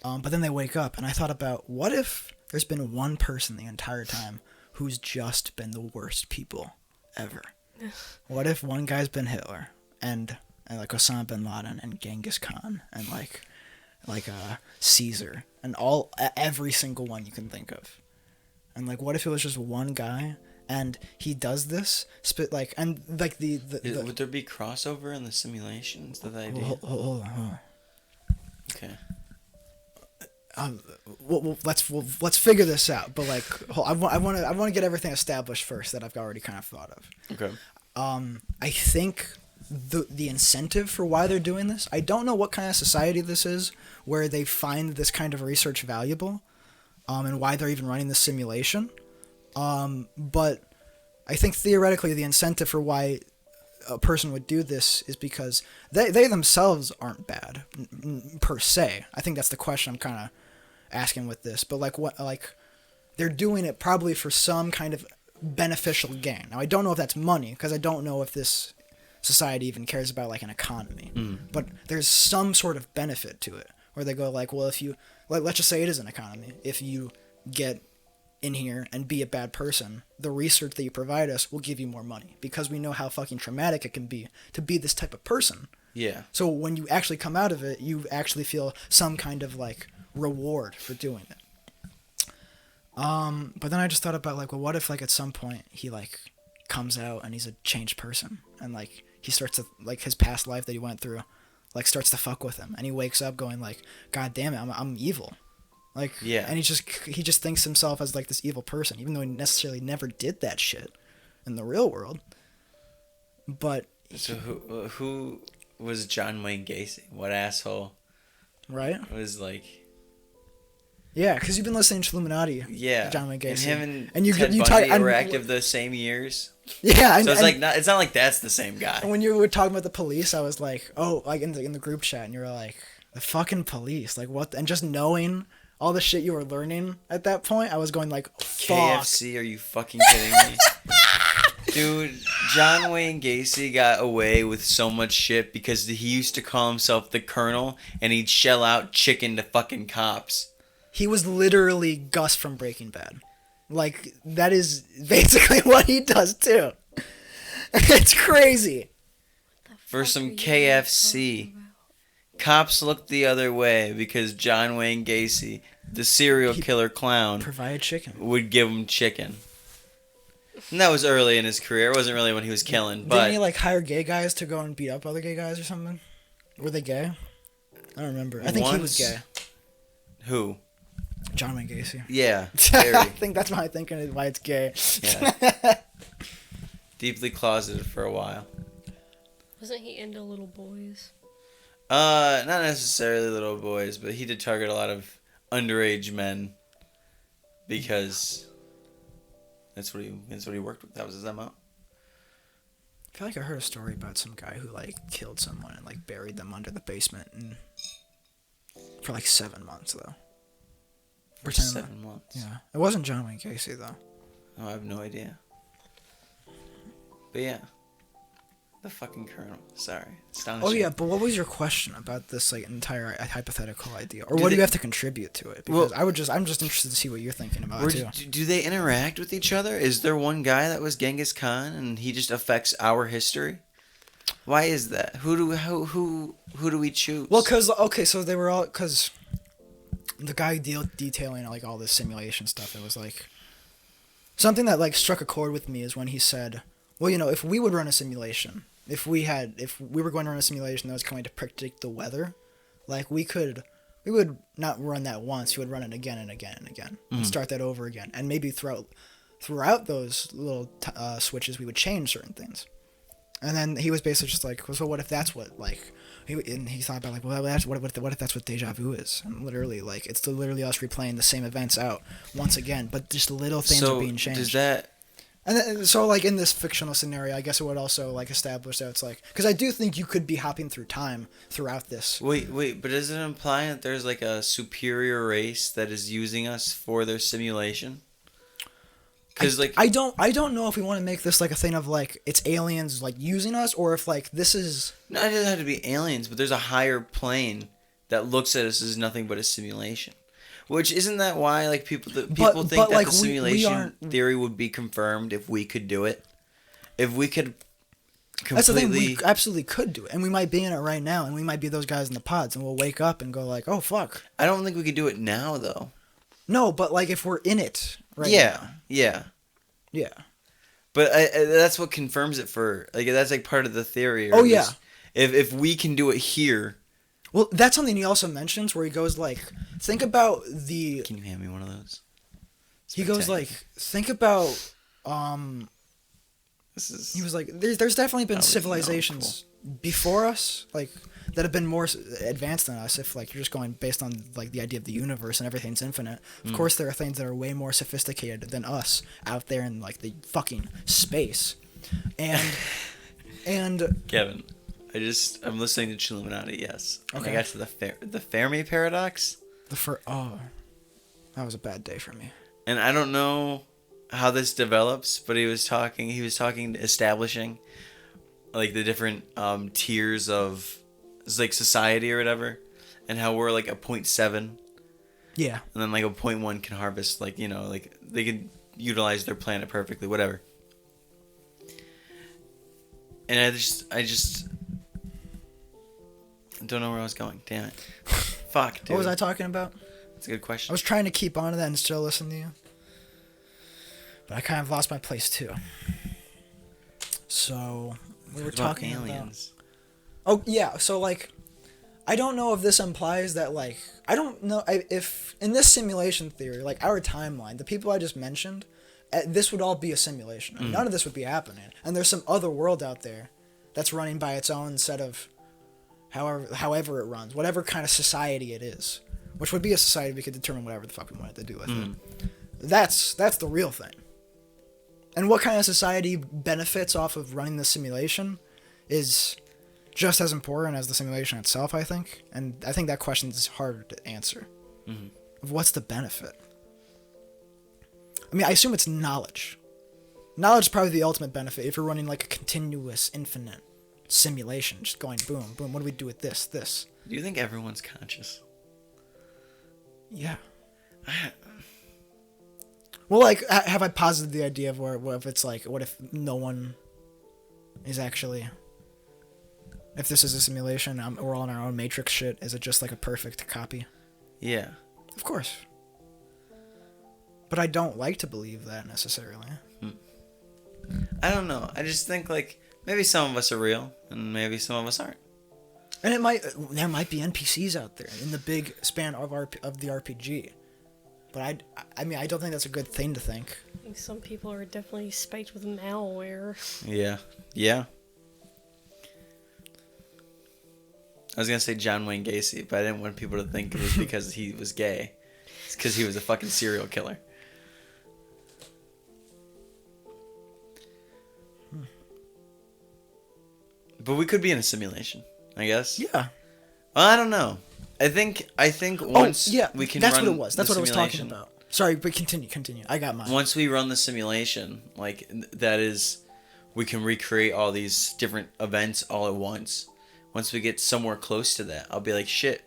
But then they wake up, and I thought about, what if there's been one person the entire time who's just been the worst people ever? What if one guy's been Hitler, and like Osama bin Laden, and Genghis Khan, and like Caesar, and every single one you can think of? And like, what if it was just one guy, and he does this, and like the would there be crossover in the simulations that I do? Hold on. Okay. Let's figure this out. But like, I want to get everything established first that I've already kind of thought of. Okay. I think the incentive for why they're doing this, I don't know what kind of society this is where they find this kind of research valuable, and why they're even running this simulation. But I think theoretically the incentive for why a person would do this is because they themselves aren't bad per se. I think that's the question I'm kind of asking with this. But like what, like they're doing it probably for some kind of beneficial gain. Now I don't know if that's money, because I don't know if this society even cares about like an economy. But there's some sort of benefit to it where they go like, well, if you let's just say it is an economy. If you get in here and be a bad person, the research that you provide us will give you more money, because we know how fucking traumatic it can be to be this type of person. Yeah. So when you actually come out of it, you actually feel some kind of like reward for doing it. But then I just thought about like, well, what if like at some point he like comes out and he's a changed person, and like he starts to like his past life that he went through like starts to fuck with him, and he wakes up going like, God damn it, I'm evil. Like, yeah. And he just thinks himself as like this evil person, even though he necessarily never did that shit in the real world. But so who was John Wayne Gacy? What asshole? Right? Was like. Yeah, because you've been listening to Illuminati. Yeah. John Wayne Gacy. And him and you Ted you Bundy talk, were active the same years. Yeah. So it's not like that's the same guy. And when you were talking about the police, I was like, oh, like in the group chat, and you were like, the fucking police, like what? And just knowing all the shit you were learning at that point, I was going like, fuck. KFC, are you fucking kidding me? Dude, John Wayne Gacy got away with so much shit because he used to call himself the Colonel, and he'd shell out chicken to fucking cops. He was literally Gus from Breaking Bad. Like, that is basically what he does too. It's crazy. For some KFC. Cops looked the other way because John Wayne Gacy, the serial killer clown, Provide chicken. would give him chicken. And that was early in his career. It wasn't really when he was killing, but... Didn't he, like, hire gay guys to go and beat up other gay guys or something? Were they gay? I don't remember. I think he was gay. Who? John Wayne Gacy. Yeah, I think that's why I'm thinking why it's gay. Yeah. Deeply closeted for a while. Wasn't he into little boys? Not necessarily little boys, but he did target a lot of underage men because that's what he worked with. That was his MO. I feel like I heard a story about some guy who like killed someone and like buried them under the basement and for like 7 months though. For 7 months. Yeah, it wasn't John Wayne Gacy though. Oh, I have no idea. But yeah. The fucking Colonel. Sorry. Astonishing. Oh yeah, but what was your question about this like entire hypothetical idea, or what do you have to contribute to it? Because I'm just interested to see what you're thinking about too. Do they interact with each other? Is there one guy that was Genghis Khan and he just affects our history? Why is that? Who do we choose? Well, so they were all because the guy detailing like all this simulation stuff. It was like something that like struck a chord with me is when he said, "Well, you know, if we would run a simulation." If we were going to run a simulation that was going to predict the weather, like we would not run that once. We would run it again and again and again, and start that over again. And maybe throughout those little switches, we would change certain things. And then he was basically just like, well, so what if that's what like? He thought about like, well, what if that's what deja vu is? And literally, like, it's literally us replaying the same events out once again, but just little things are being changed. Does that? And then, so, like, in this fictional scenario, I guess it would also, like, establish that it's, like... Because I do think you could be hopping through time throughout this. Wait, but does it imply that there's, like, a superior race that is using us for their simulation? Because, like... I don't know if we want to make this, like, a thing of, like, it's aliens, like, using us, or if, like, this is... No, it doesn't have to be aliens, but there's a higher plane that looks at us as nothing but a simulation. Which isn't that why like people think that like, the simulation theory would be confirmed if we could do it? If we could completely... That's the thing, we absolutely could do it. And we might be in it right now, and we might be those guys in the pods, and we'll wake up and go like, oh, fuck. I don't think we could do it now, though. No, but like if we're in it right now. Yeah. But that's what confirms it for... Like, that's like part of the theory. Oh, yeah. If we can do it here... Well, that's something he also mentions where he goes like, think about the... Can you hand me one of those? He goes like, think about, He was like, there's definitely been civilizations before us, like, that have been more advanced than us, if, like, you're just going based on, like, the idea of the universe and everything's infinite. Of course, there are things that are way more sophisticated than us out there in, like, the fucking space. And... And Kevin, I'm listening to Chilluminati, yes. And I Okay. got to the Fermi paradox, that was a bad day for me. and I don't know how this develops, but he was talking establishing like the different tiers of like society or whatever, and how we're like a 0.7, Yeah. and then like a 0.1 can harvest, like, you know, like they can utilize their planet perfectly, whatever. And I just don't know where I was going. Damn it. Fuck, dude. What was I talking about? That's a good I question. was trying to keep on to that and still listen to you. But I kind of lost my place too. So we were What about talking about aliens. Oh yeah, so like I don't know if this implies that like I don't know if in this simulation theory, like our timeline, the people I just mentioned, this would all be a simulation. None of this would be happening. And there's some other world out there that's running by its own set of however it runs, whatever kind of society it is, which would be a society we could determine whatever the fuck we wanted to do with it. That's the real thing. And what kind of society benefits off of running the simulation is just as important as the simulation itself, I think. And I think that question is hard to answer. Of what's the benefit? I mean, I assume it's knowledge. Knowledge is probably the ultimate benefit if you're running like a continuous, infinite simulation, just going boom, boom. What do we do with this? This? Do you think everyone's conscious? Yeah. Well, like, have I posited the idea of what if it's like, what if no one is actually, if this is a simulation, we're all in our own Matrix shit, is it just like a perfect copy? Yeah. Of course. But I don't like to believe that necessarily. I don't know. I just think like maybe some of us are real and maybe some of us aren't. And there might be NPCs out there in the big span of the RPG. But I mean, I don't think that's a good thing to think. I think some people are definitely spiked with malware. Yeah. Yeah. I was gonna say John Wayne Gacy, but I didn't want people to think it was because he was gay. It's because he was a fucking serial killer. But we could be in a simulation, I guess. Yeah. Well, I don't know. I think once we can that's run what it was. That's the what I was talking simulation- about. Sorry, but continue. I got mine. Once we run the simulation, like that is, we can recreate all these different events all at once. Once we get somewhere close to that, I'll be like, shit,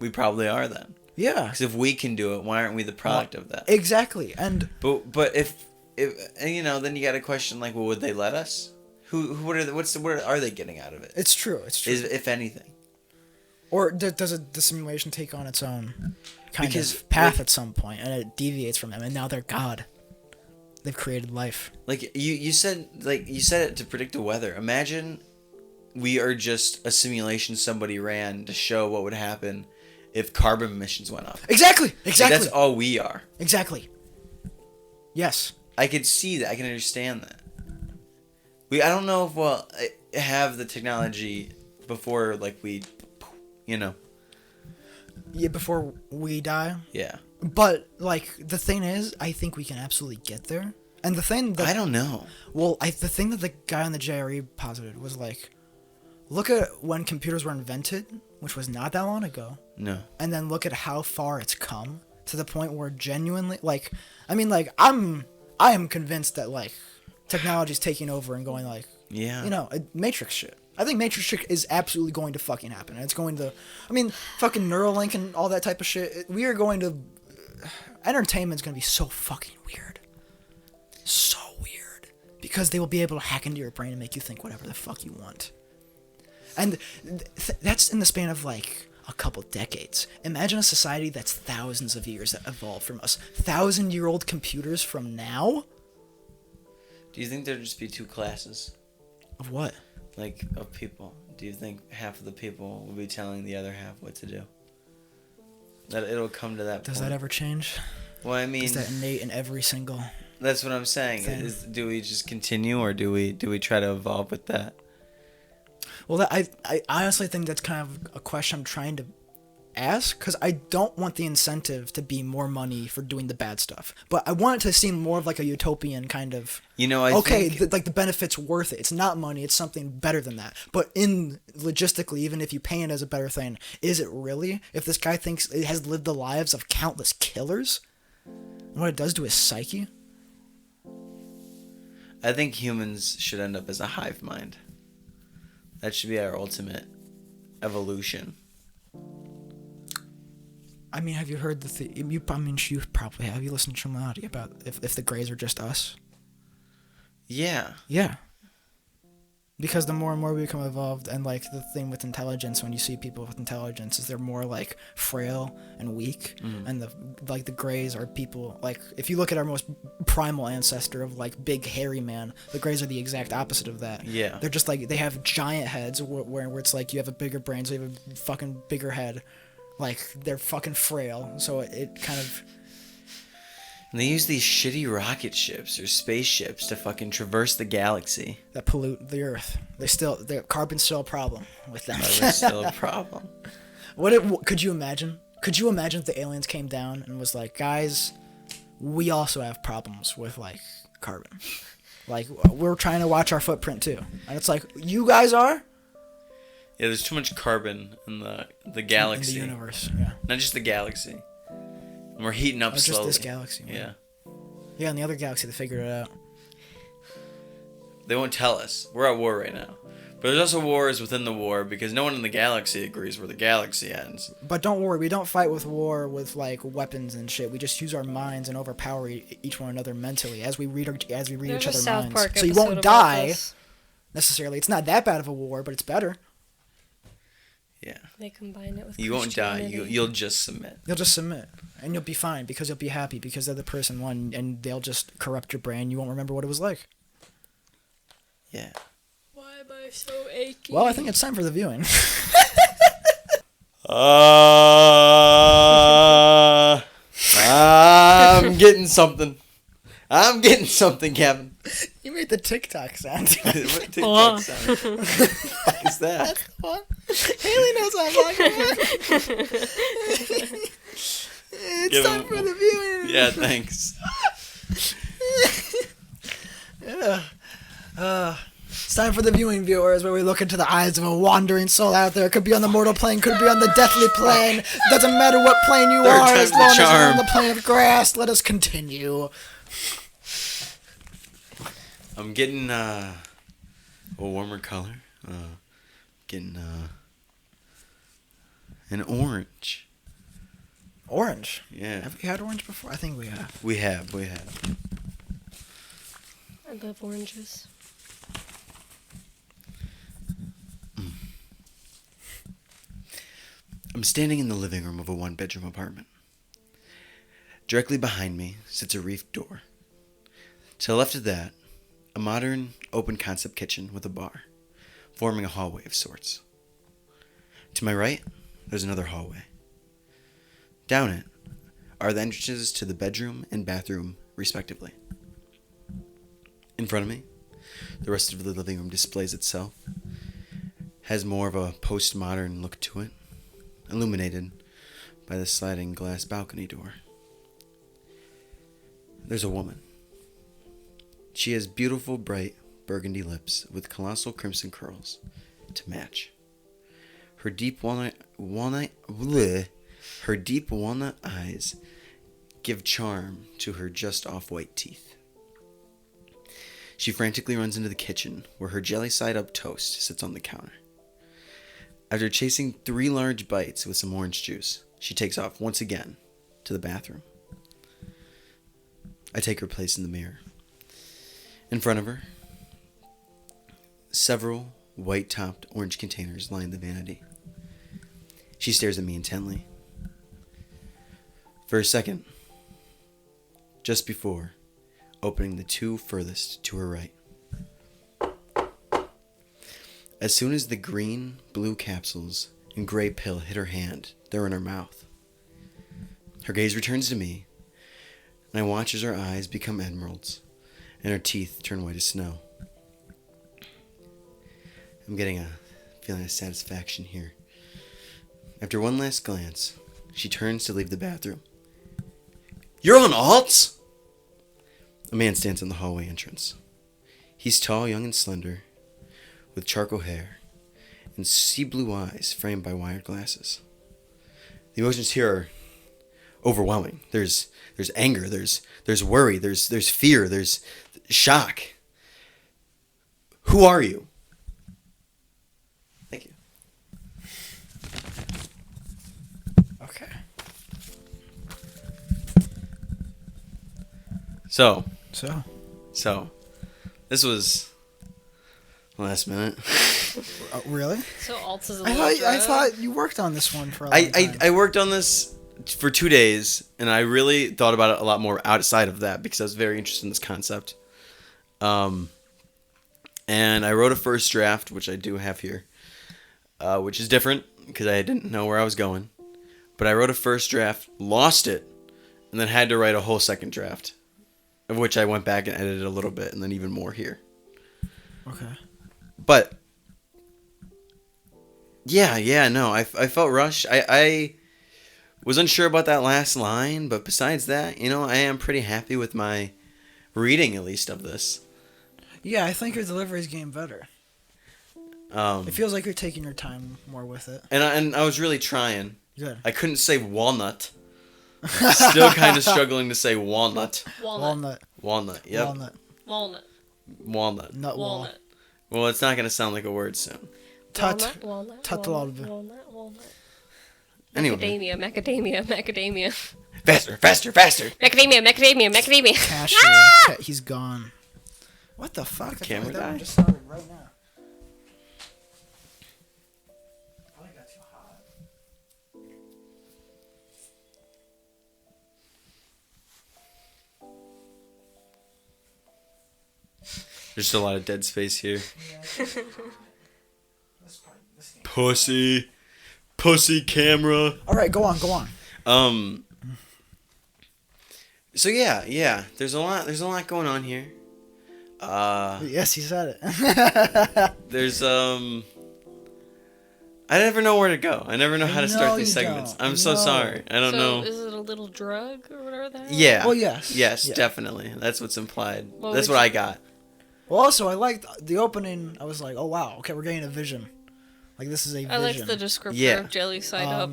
we probably are then. Yeah. Because if we can do it, why aren't we the product of that? Exactly. And But if and, you know, then you got to question like, well, would they let us? What are they getting out of it? it's true. If anything. Or does the simulation take on its own kind Because, of path like- at some point, and it deviates from them, and now they're God. They've created life. Like you said it to predict the weather. Imagine we are just a simulation somebody ran to show what would happen if carbon emissions went up. Exactly. Like, that's all we are. Exactly. Yes. I could see that. I can understand that. I don't know if we'll have the technology before like we, you know. Yeah, before we die. Yeah. But like the thing is, I think we can absolutely get there. And the thing that I don't know. Well, the thing that the guy on the JRE posited was like, look at when computers were invented, which was not that long ago, No. and then look at how far it's come to the point where genuinely, like, I mean, like, I am convinced that like technology's taking over and going like, Yeah. you know, Matrix shit. I think Matrix shit is absolutely going to fucking happen. And it's going to, I mean, fucking Neuralink and all that type of shit. We are going to, entertainment's going to be so fucking weird. So weird. Because they will be able to hack into your brain and make you think whatever the fuck you want. And that's in the span of like a couple decades. Imagine a society that's thousands of years that evolved from us. 1,000-year-old computers from now? Do you think there'd just be two classes? Of what? Like, of people? Do you think half of the people will be telling the other half what to do? That it'll come to that Does point. that ever change? Well, I mean, Is that innate in every single... that's what I'm saying. thing? Do we just continue, or do we try to evolve with that? Well, I honestly think that's kind of a question I'm trying to ask because I don't want the incentive to be more money for doing the bad stuff. But I want it to seem more of like a utopian kind of. I think... like the benefit's worth it. It's not money. It's something better than that. But logistically, even if you paint it as a better thing, is it really? If this guy thinks it has lived the lives of countless killers, and what it does to his psyche. I think humans should end up as a hive mind. That should be our ultimate evolution. I mean, have you heard you probably have. You listened to Trinitea about if the Greys are just us? Yeah. Yeah. Because the more and more we become evolved, and like the thing with intelligence, when you see people with intelligence, is they're more like frail and weak, and the Greys are people like if you look at our most primal ancestor of like big hairy man, the Greys are the exact opposite of that. Yeah. They're just like they have giant heads where it's like you have a bigger brain, so you have a fucking bigger head, like they're fucking frail, so it kind of. And they use these shitty rocket ships or spaceships to fucking traverse the galaxy. That pollute the Earth. Their carbon's still a problem with them. Carbon's still a problem. Could you imagine? Could you imagine if the aliens came down and was like, guys, we also have problems with like carbon. Like we're trying to watch our footprint too, and it's like you guys are. Yeah, there's too much carbon in the galaxy. In the universe, yeah. Not just the galaxy. And we're heating up slowly. Just this galaxy. Man. Yeah. Yeah, in the other galaxy, they figured it out. They won't tell us. We're at war right now. But there's also wars within the war because no one in the galaxy agrees where the galaxy ends. But don't worry, we don't fight with war with like weapons and shit. We just use our minds and overpower each one another mentally as we read each other's minds. Park so you won't die necessarily. It's not that bad of a war, but it's better. Yeah. They combine it with You won't die. You'll just submit. You'll just submit. And you'll be fine because you'll be happy because the other person won and they'll just corrupt your brain. You won't remember what it was like. Yeah. Why am I so achy? Well, I think it's time for the viewing. I'm getting something. I'm getting something, Kevin. You made the TikTok sound. What TikTok sound? What is that? That's the one. Haley knows what I'm talking about. It's time for the viewing. Yeah, thanks. Yeah. It's time for the viewing, viewers, where we look into the eyes of a wandering soul out there. Could be on the mortal plane, could be on the deathly plane. Doesn't matter what plane you are, as long as you're on the plane of grass. Let us continue. I'm getting a warmer color. Getting an orange. Orange? Yeah. Have we had orange before? I think we have. We have. I love oranges. I'm standing in the living room of a one-bedroom apartment. Directly behind me sits a reefed door. To the left of that, a modern, open-concept kitchen with a bar, forming a hallway of sorts. To my right, there's another hallway. Down it are the entrances to the bedroom and bathroom, respectively. In front of me, the rest of the living room displays itself, has more of a postmodern look to it, illuminated by the sliding glass balcony door. There's a woman. She has beautiful, bright burgundy lips with colossal crimson curls to match. Her deep walnut eyes give charm to her just off-white teeth. She frantically runs into the kitchen, where her jelly side-up toast sits on the counter. After chasing 3 large bites with some orange juice, she takes off once again to the bathroom. I take her place in the mirror. In front of her, several white-topped orange containers line the vanity. She stares at me intently. For a second, just before opening the 2 furthest to her right. As soon as the green, blue capsules and gray pill hit her hand, they're in her mouth. Her gaze returns to me, and I watch as her eyes become emeralds and her teeth turn white as snow. I'm getting a feeling of satisfaction here. After one last glance, she turns to leave the bathroom. You're on alts? A man stands in the hallway entrance. He's tall, young, and slender, with charcoal hair and sea blue eyes framed by wire glasses. The emotions here are overwhelming. There's anger, there's worry, there's fear, there's shock. Who are you? Thank you. Okay. So, this was last minute. Really? So alts is a I little thought, I drug. thought you worked on this one for a long time. I worked on this for 2 days, and I really thought about it a lot more outside of that because I was very interested in this concept. And I wrote a first draft, which I do have here, which is different because I didn't know where I was going. But I wrote a first draft, lost it, and then had to write a whole second draft, of which I went back and edited a little bit, and then even more here. Okay. But no, I felt rushed. I was unsure about that last line, but besides that, I am pretty happy with my reading, at least, of this. Yeah, I think your delivery's getting better. It feels like you're taking your time more with it. And I was really trying. Good. I couldn't say walnut. Still kind of struggling to say walnut. Walnut. Walnut. Yep. Walnut. Walnut. Walnut. Nut wall. Walnut. Well, it's not gonna sound like a word soon. Tut. Walnut. Tuttled. Walnut. Walnut. Anyway. Macadamia. Faster. Macadamia. Cashew. He's gone. What the fuck? I feel Camera like that one guy? just started right now. Probably got too hot. There's just a lot of dead space here. This Pussy camera. All right, go on. So yeah. There's a lot going on here. Yes, he said it. There's I never know where to go. I never know how to start No, these you segments. don't. I'm so No. sorry. I don't know. Is it a little drug or whatever that is? Yeah. Well, yes. Yes, Yeah. definitely. That's what's implied. What That's would what you- I got. Well, also, I liked the opening. I was like, oh, wow. Okay, we're getting a vision. Like, this is a vision. I liked the descriptor Yeah. of jelly side up.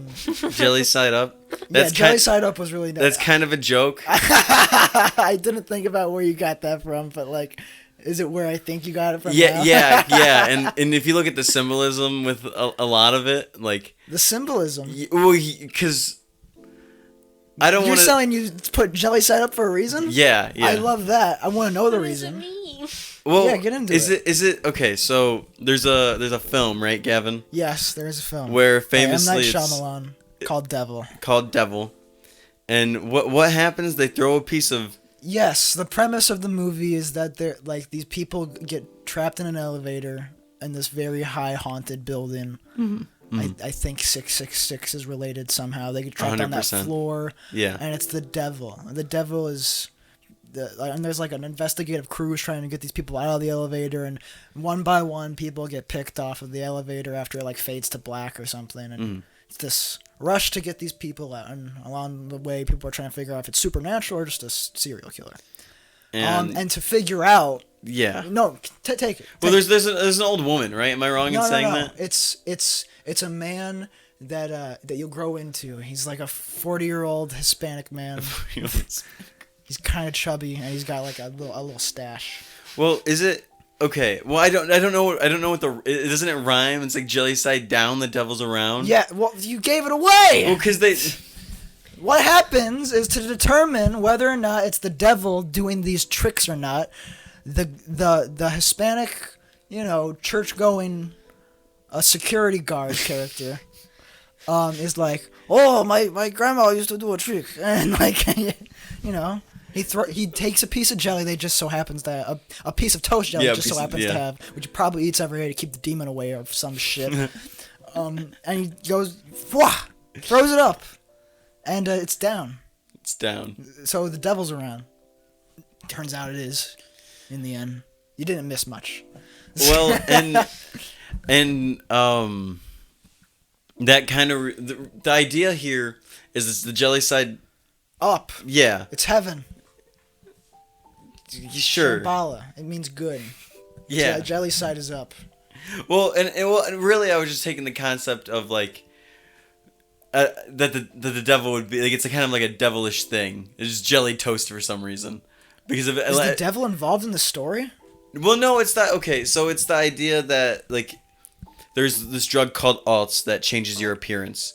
Jelly side up. Yeah, jelly side up was really nice. That's kind of a joke. I didn't think about where you got that from, but, like, is it where I think you got it from now? Yeah. And if you look at the symbolism with a lot of it, like... The symbolism. Because... I don't want to... You're saying you put jelly side up for a reason? Yeah. I love that. I want to know the What does it reason. mean? Well, Yeah, get into is it. Is it okay? So there's a film, right, Gavin? Yes, there is a film. Where by M. Night famously it's Shyamalan called Devil. called Devil, and what happens? They throw a piece of... Yes, the premise of the movie is that they're like these people get trapped in an elevator in this very high haunted building. I think 666 is related somehow. They get trapped on that 100%. floor. Yeah. And it's the devil. The devil is and there's like an investigative crew who's trying to get these people out of the elevator, and one by one people get picked off of the elevator after it like fades to black or something, and it's this rush to get these people out, and along the way people are trying to figure out if it's supernatural or just a serial killer. And to figure out yeah. no take it. Well, take there's an old woman, right? Am I wrong in saying no. that? It's a man that you'll grow into. He's like a 40-year-old Hispanic man. He's kind of chubby, and he's got like a little stash. Well, is it okay? Well, I don't know what doesn't it rhyme? It's like jelly side down, the devil's around. Yeah, well, you gave it away. Well, because they. What happens is to determine whether or not it's the devil doing these tricks or not. The Hispanic, church-going, security guard character, is like, oh, my grandma used to do a trick, and like, he takes a piece of jelly they just so happens to a piece of toast jelly just so happens to have, which he probably eats every day to keep the demon away or some shit. And he goes, Wah! Throws it up, and it's down. It's down. So the devil's around. Turns out it is. In the end, you didn't miss much. Well, and that kind of the idea here is this, the jelly side. Up. Yeah, It's heaven. sure. Shambhala. It means good. Yeah. Jelly side is up. Well, and really, I was just taking the concept of like that the devil would be like, it's a kind of like a devilish thing. It's just jelly toast for some reason, because of Is the devil involved in the story? Well, no, it's that. Okay, so it's the idea that like there's this drug called alts that changes your appearance.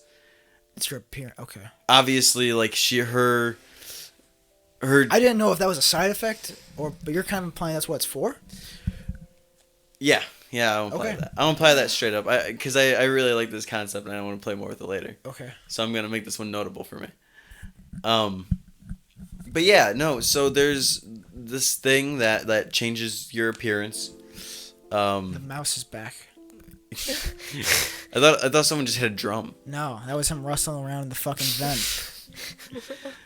It's your appearance. Okay. Obviously, like her. I didn't know if that was a side effect, but you're kind of implying that's what it's for. Yeah, I won't play Okay. that. I won't play that straight up, because I really like this concept and I want to play more with it later. Okay. So I'm gonna make this one notable for me. But yeah, no. So there's this thing that changes your appearance. The mouse is back. I thought someone just hit a drum. No, that was him rustling around in the fucking vent.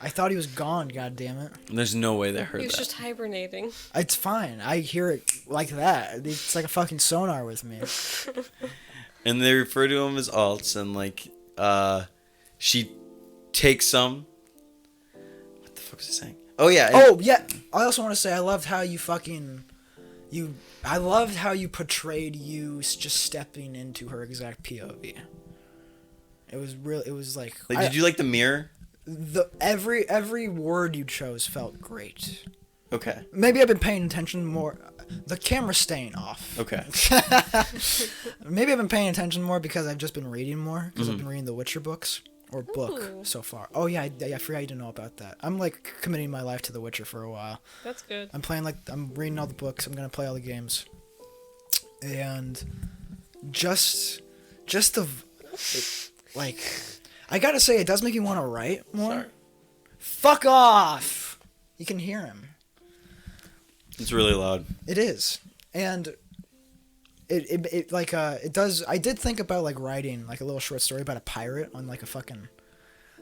I thought he was gone. God damn it! There's no way they heard He was that. just hibernating. It's fine. I hear it like that. It's like a fucking sonar with me. And they refer to them as alts, and like she takes some. What the fuck was I saying? Oh yeah. Oh yeah. I also want to say I loved how I loved how you portrayed you just stepping into her exact POV. It was real. It was like Did you like the mirror? Every word you chose felt great. Okay. Maybe I've been paying attention more. The camera's staying off. Okay. Maybe I've been paying attention more because I've just been reading more. Because I've Mhm. been reading the Witcher books. Or book Ooh. so far. Oh yeah, I forgot you didn't know about that. I'm like committing my life to The Witcher for a while. That's good. I'm reading all the books. I'm gonna play all the games. And just like, I gotta say, it does make me want to write more. Sorry. Fuck off! You can hear him. It's really loud. It is, and it does. I did think about like writing like a little short story about a pirate on like a fucking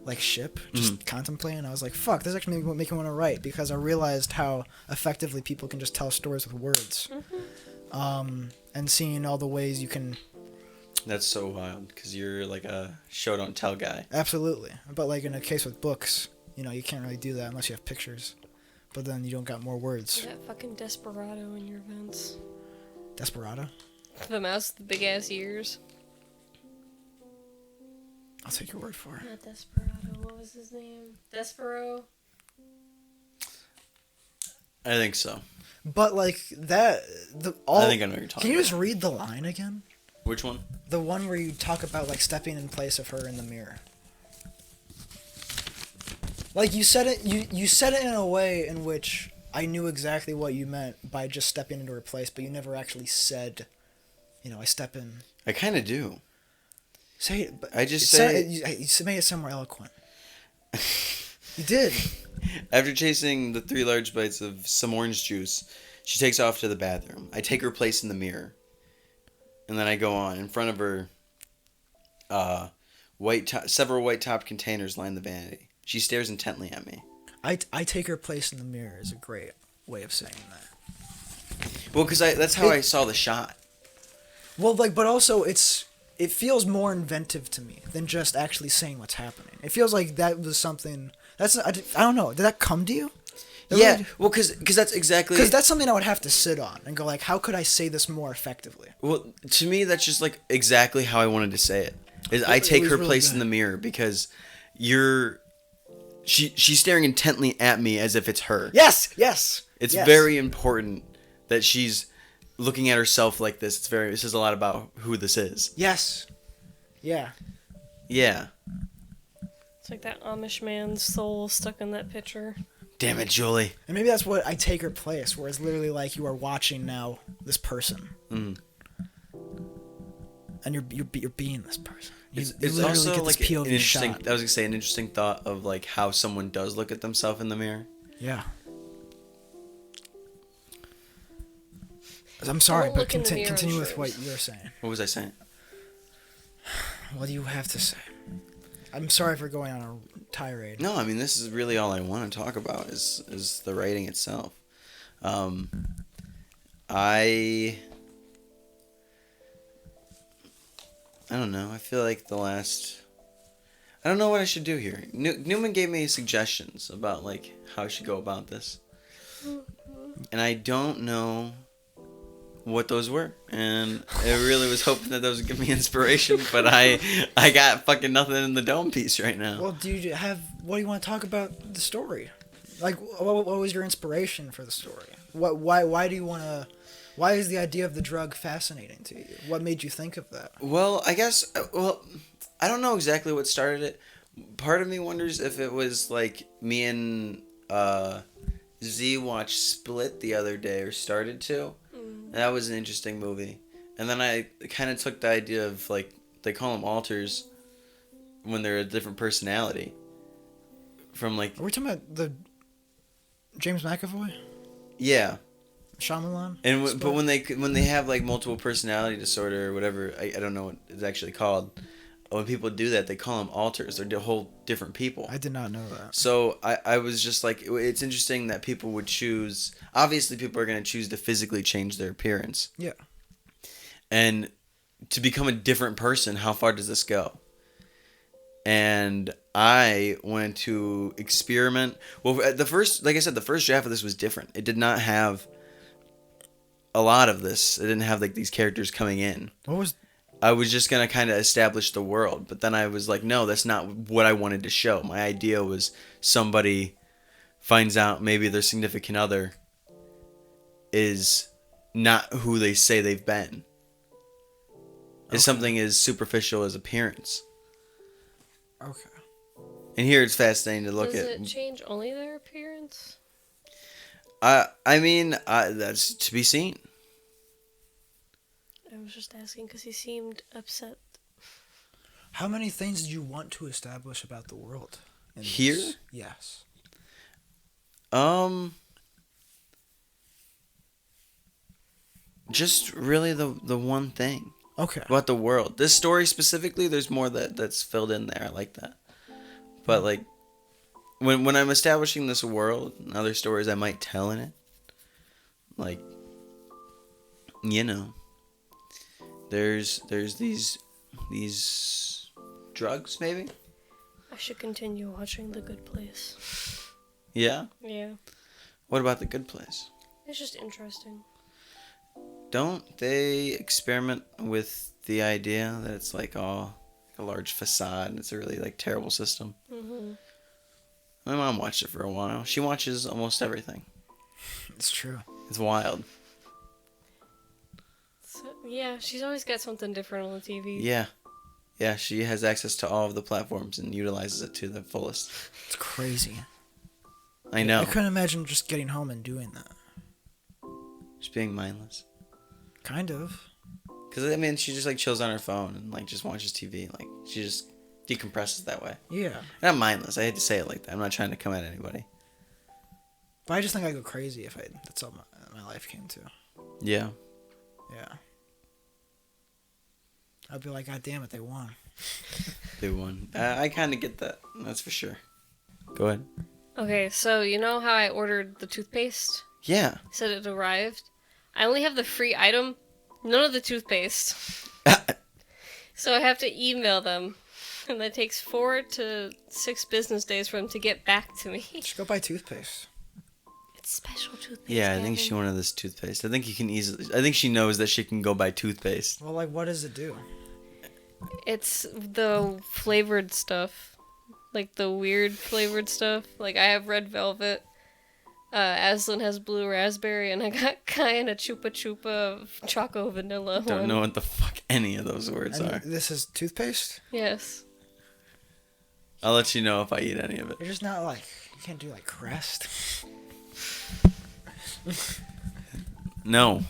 like ship, just contemplating. I was like, fuck, this actually make me want to write, because I realized how effectively people can just tell stories with words. And seeing all the ways you can. That's so wild, because you're like a show don't tell guy. Absolutely, but like in a case with books, you can't really do that unless you have pictures. But then you don't got more words. That fucking Desperado in your vents. Desperado? The mouse with the big ass ears. I'll take your word for it. Not Desperado. What was his name? Despero. I think so. But like that, I think I know what you're talking Can you about. just read the line again? Which one? The one where you talk about like stepping in place of her in the mirror. Like you said it, you said it in a way in which I knew exactly what you meant by just stepping into her place, but you never actually said, I step in. I kind of do. Say it. But I just say you made it sound more eloquent. You did. After chasing the 3 large bites of some orange juice, she takes off to the bathroom. I take her place in the mirror. And then I go on. In front of her, several white-topped containers line the vanity. She stares intently at me. I take her place in the mirror is a great way of saying that. Well, because that's how I saw the shot. Well, but also it feels more inventive to me than just actually saying what's happening. It feels like that was something. I don't know. Did that come to you? Yeah, well, because that's exactly... Because that's something I would have to sit on and go like, how could I say this more effectively? Well, to me, that's just like exactly how I wanted to say it. I take her really place good. in the mirror because she's staring intently at me as if it's her. Yes. It's yes. very important that she's looking at herself like this. It says a lot about who this is. Yes. Yeah. Yeah. It's like that Amish man's soul stuck in that picture. Damn it, Julie. And maybe that's what I take her place, where it's literally like you are watching now this person. Mm. And you're being this person. You It's literally also get like this an POV interesting. shot. I was gonna say an interesting thought of like how someone does look at themselves in the mirror. Yeah. I'm sorry, Don't but look in the mirror, continue with Shrooms. what you're saying. What was I saying? What do you have to say? I'm sorry for going on a tirade. No, I mean this is really all I want to talk about is the writing itself. I I don't know. I feel like I don't know what I should do here. Newman gave me suggestions about like how I should go about this, and I don't know what those were. And I really was hoping that those would give me inspiration, but I got fucking nothing in the dome piece right now. Well, what do you want to talk about the story? Like, what was your inspiration for the story? Why do you want to? Why is the idea of the drug fascinating to you? What made you think of that? Well, I guess. Well, I don't know exactly what started it. Part of me wonders if it was like me and Z watched Split the other day, or started to. That was an interesting movie. And then I kind of took the idea of like they call them alters when they're a different personality. From like. Are we talking about the James McAvoy? Yeah. Shyamalan? And but when they have like multiple personality disorder or whatever, I don't know what it's actually called. When people do that, they call them alters. They're whole different people. I did not know that. So I was just like, it's interesting that people would choose. Obviously, people are going to choose to physically change their appearance. Yeah. And to become a different person, how far does this go? And I wanted to experiment. Well, like I said, the first draft of this was different. It did not have a lot of this. It didn't have like these characters coming in. I was just going to kind of establish the world. But then I was like, no, that's not what I wanted to show. My idea was somebody finds out maybe their significant other is not who they say they've been. Is something as superficial as appearance. Okay. And here it's fascinating to look Does at. it change only their appearance? I mean, that's to be seen. I was just asking because he seemed upset. How many things did you want to establish about the world? Here? Yes. Just really the one thing. Okay. About the world. This story specifically, there's more that's filled in there. I like that. But like, when I'm establishing this world and other stories I might tell in it, like, you know, there's these drugs maybe. I should continue watching The Good Place. Yeah. Yeah. What about The Good Place? It's just interesting. Don't they experiment with the idea that it's like all a large facade and it's a really like terrible system? Mm-hmm. My mom watched it for a while. She watches almost everything. It's true. It's wild. So, yeah, she's always got something different on the TV. Yeah. Yeah, she has access to all of the platforms and utilizes it to the fullest. It's crazy. I know. I couldn't imagine just getting home and doing that. Just being mindless. Kind of. Because, I mean, she just, like, chills on her phone and, like, just watches TV. Like, she just decompresses that way. Yeah. Not mindless. I hate to say it like that. I'm not trying to come at anybody. But I just think I'd go crazy if that's all my life came to. Yeah. Yeah. I'd be like, God damn it, they won. They won. I kind of get that. That's for sure. Go ahead. Okay, so you know how I ordered the toothpaste? Yeah. Said it arrived. I only have the free item, none of the toothpaste. So I have to email them. And that takes 4 to 6 business days for them to get back to me. Just go buy toothpaste. It's special toothpaste. Yeah, I think she wanted this toothpaste. I think she knows that she can go buy toothpaste. Well, like, what does it do? It's the flavored stuff. Like the weird flavored stuff. Like I have red velvet. Aslan has blue raspberry, and I got kind of chupa chupa choco vanilla. Don't know what the fuck any of those words are. This is toothpaste? Yes. I'll let you know if I eat any of it. You're just not like, you can't do like Crest. No,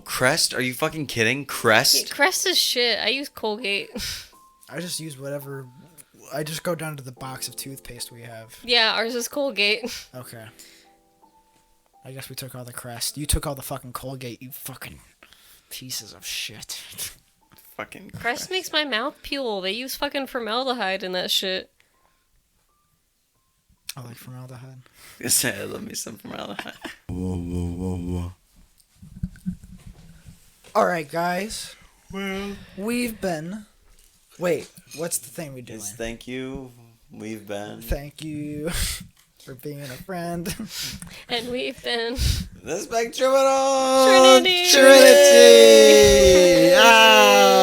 Crest? Are you fucking kidding? Crest? Crest is shit. I use Colgate. I just use whatever. I just go down to the box of toothpaste we have. Yeah, ours is Colgate. Okay. I guess we took all the Crest. You took all the fucking Colgate, you fucking pieces of shit. Fucking Crest makes my mouth peel. They use fucking formaldehyde in that shit. I like formaldehyde. I love me some formaldehyde. Alright, guys. Well, we've been Wait, what's the thing we do? Is thank you. We've been Thank you for being a friend. And we've been the Spectruminal Trinity. Trinity. Ah!